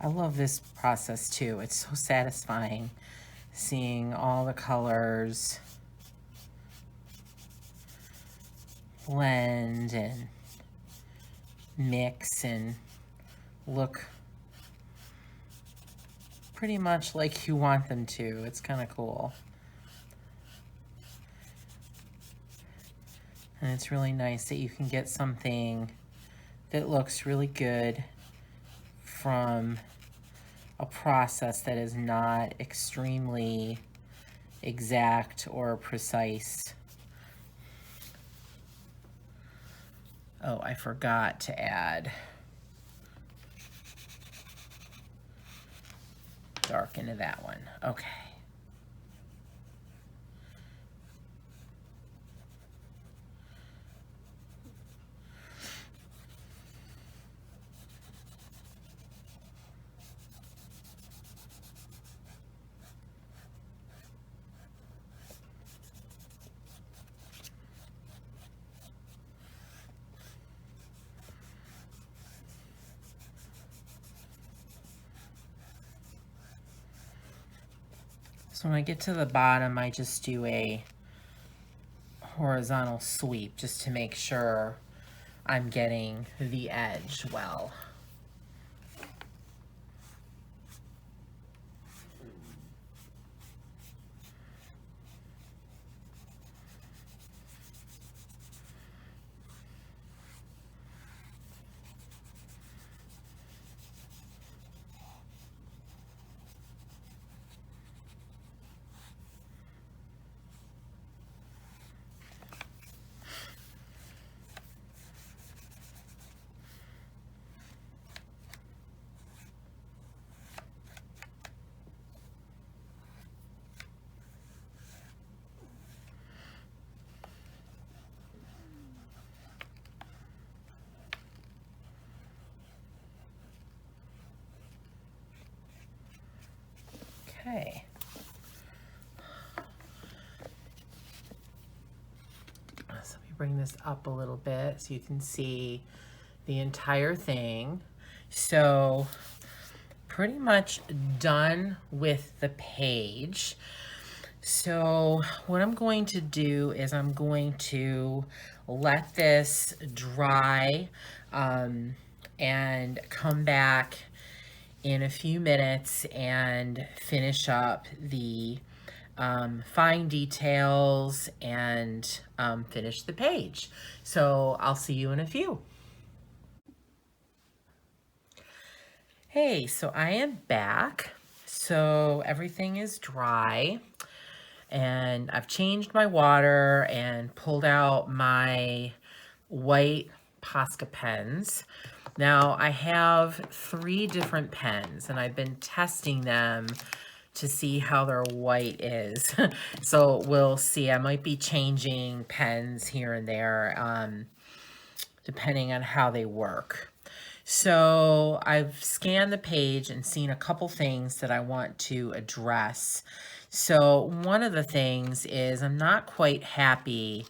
I love this process too. It's so satisfying seeing all the colors blend and mix and look pretty much like you want them to. It's kind of cool. And it's really nice that you can get something that looks really good from a process that is not extremely exact or precise. Oh, I forgot to add dark into that one. Okay. So when I get to the bottom, I just do a horizontal sweep just to make sure I'm getting the edge well. Okay. So let me bring this up a little bit so you can see the entire thing. So pretty much done with the page. So what I'm going to do is I'm going to let this dry and come back in a few minutes and finish up the fine details and finish the page. So I'll see you in a few. Hey, so I am back. So everything is dry and I've changed my water and pulled out my white Posca pens. Now I have 3 different pens and I've been testing them to see how their white is. So we'll see. I might be changing pens here and there depending on how they work. So I've scanned the page and seen a couple things that I want to address. So one of the things is I'm not quite happy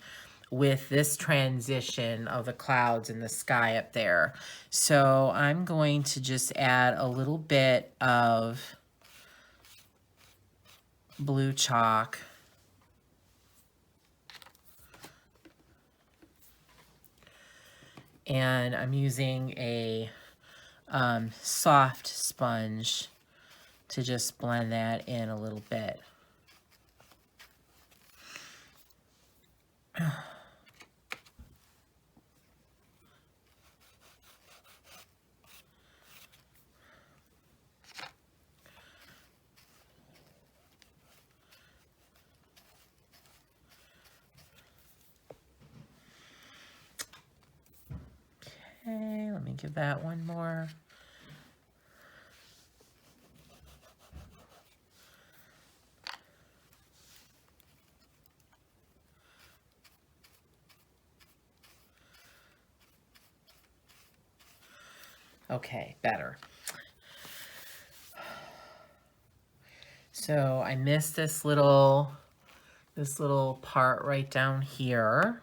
with this transition of the clouds in the sky up there. So I'm going to just add a little bit of blue chalk and I'm using a soft sponge to just blend that in a little bit. Okay, let me give that one more. Okay, better. So I missed this little part right down here.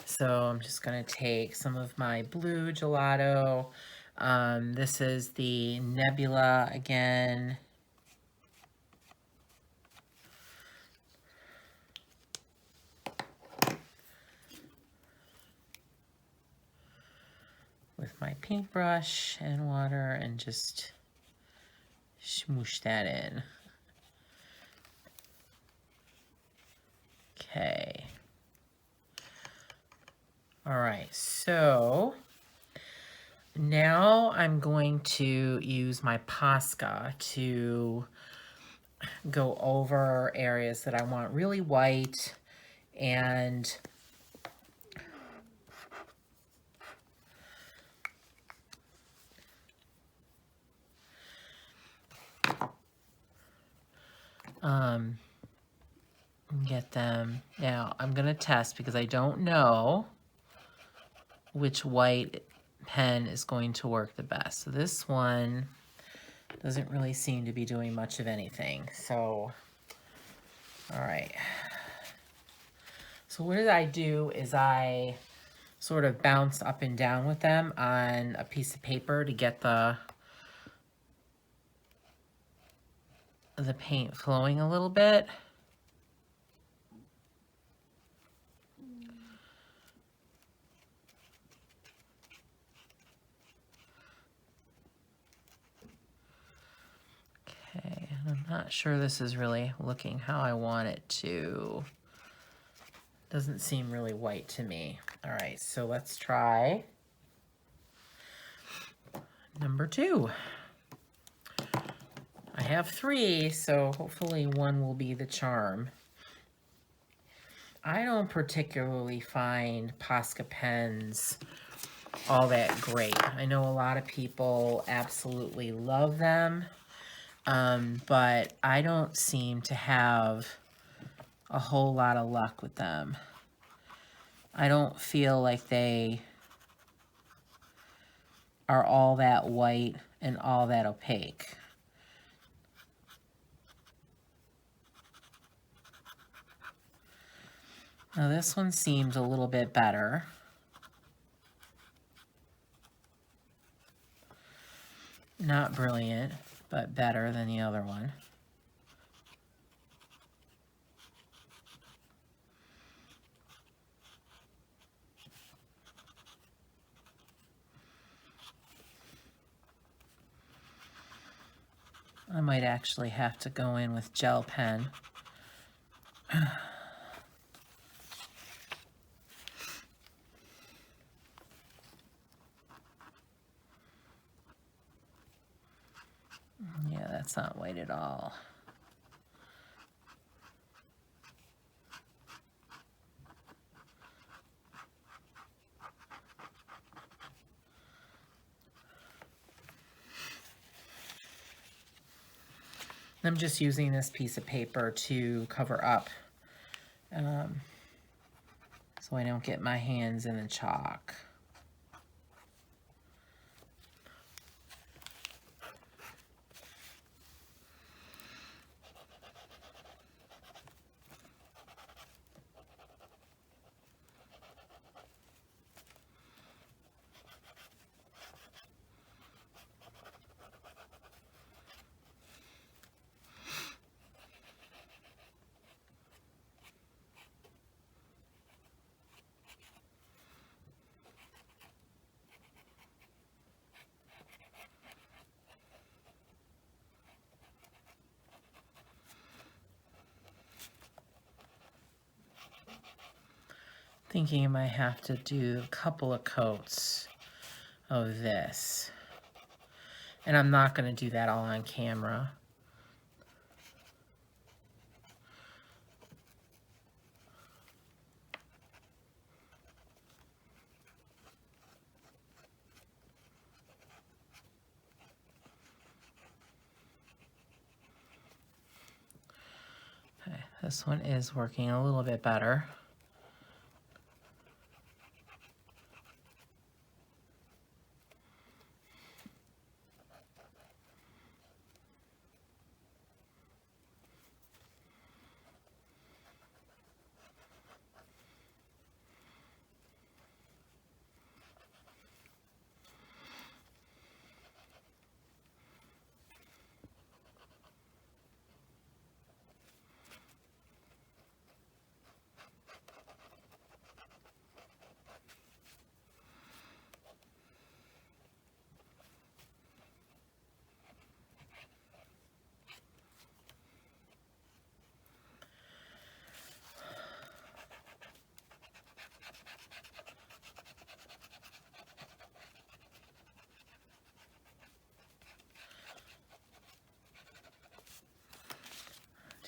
So I'm just going to take some of my blue gelato. This is the Nebula again. With my paintbrush and water and just smoosh that in. Okay. All right, so now I'm going to use my Posca to go over areas that I want really white and get them. Now I'm gonna test because I don't know which white pen is going to work the best. So this one doesn't really seem to be doing much of anything. So, all right. So what did I do is I sort of bounced up and down with them on a piece of paper to get the paint flowing a little bit. Okay, and I'm not sure this is really looking how I want it to. Doesn't seem really white to me. All right, so let's try number 2. I have 3, so hopefully one will be the charm. I don't particularly find Posca pens all that great. I know a lot of people absolutely love them, but I don't seem to have a whole lot of luck with them. I don't feel like they are all that white and all that opaque. Now this one seems a little bit better. Not brilliant, but better than the other one. I might actually have to go in with gel pen. Yeah, that's not white at all. I'm just using this piece of paper to cover up so I don't get my hands in the chalk. Thinking I might have to do a couple of coats of this. And I'm not going to do that all on camera. Okay, this one is working a little bit better.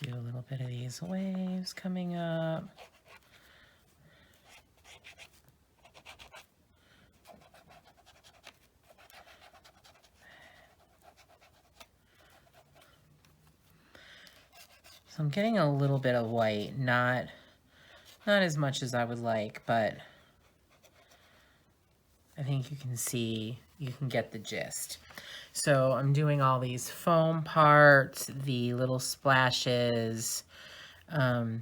Do a little bit of these waves coming up. So I'm getting a little bit of white, not as much as I would like, but I think you can see, you can get the gist. So I'm doing all these foam parts, the little splashes, and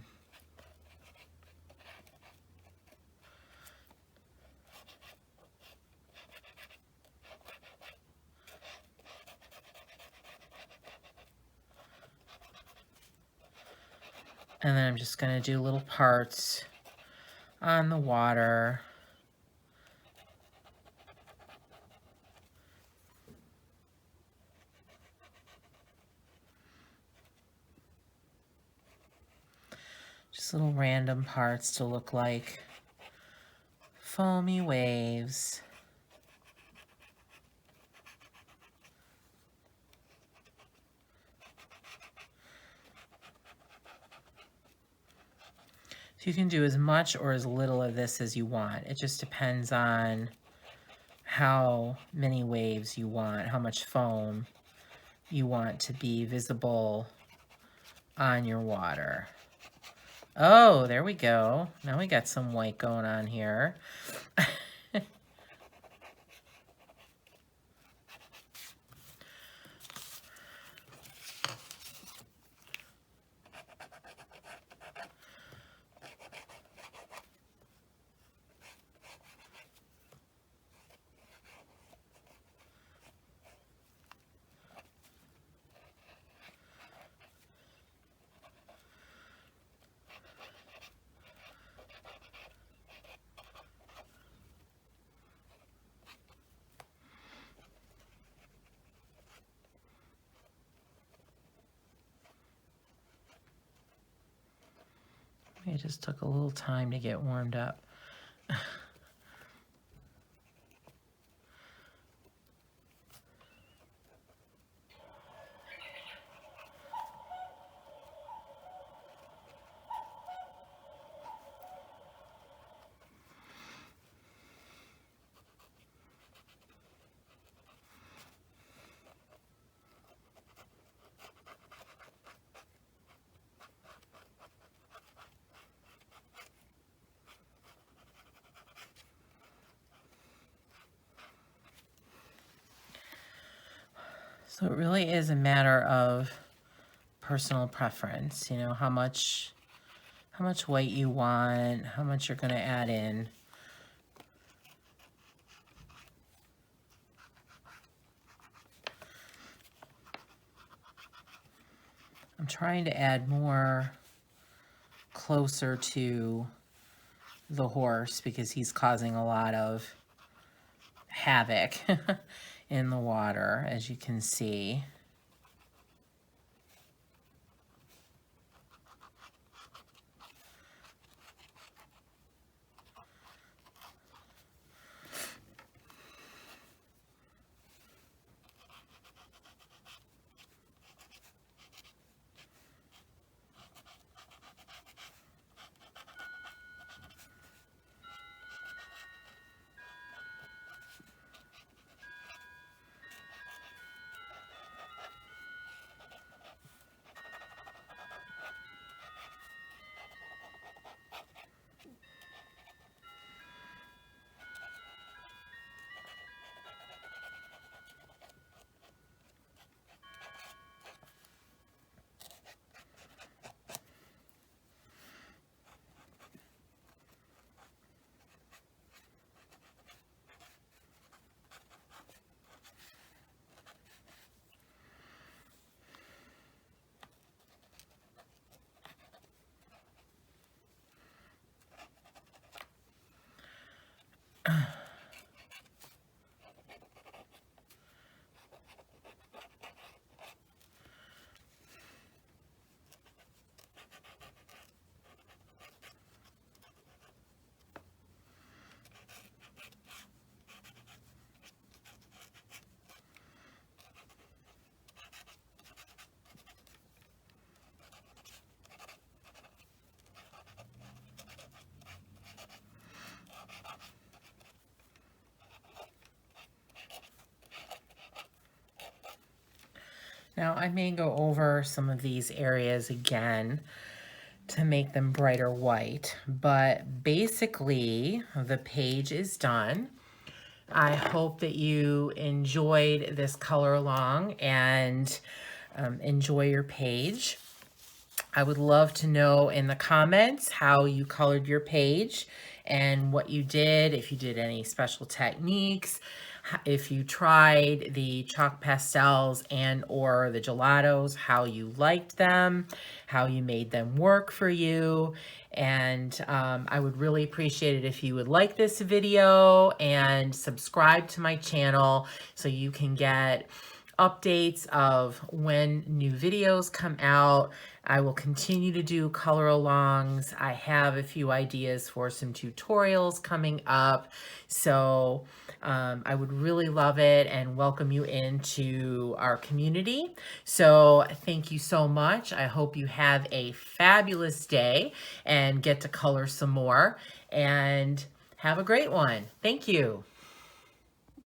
then I'm just going to do little parts on the water. Just little random parts to look like foamy waves. So you can do as much or as little of this as you want. It just depends on how many waves you want, how much foam you want to be visible on your water. Oh, there we go. Now we got some white going on here. just took a little time to get warmed up. So it really is a matter of personal preference, you know, how much white you want, how much you're going to add in. I'm trying to add more closer to the horse because he's causing a lot of havoc in the water, as you can see. Now I may go over some of these areas again to make them brighter white, but basically the page is done. I hope that you enjoyed this color along and enjoy your page. I would love to know in the comments how you colored your page and what you did, if you did any special techniques, if you tried the chalk pastels and or the gelatos, how you liked them, how you made them work for you. And I would really appreciate it if you would like this video and subscribe to my channel so you can get updates of when new videos come out. I will continue to do color alongs. I have a few ideas for some tutorials coming up. So I would really love it and welcome you into our community. So thank you so much. I hope you have a fabulous day and get to color some more and have a great one. Thank you.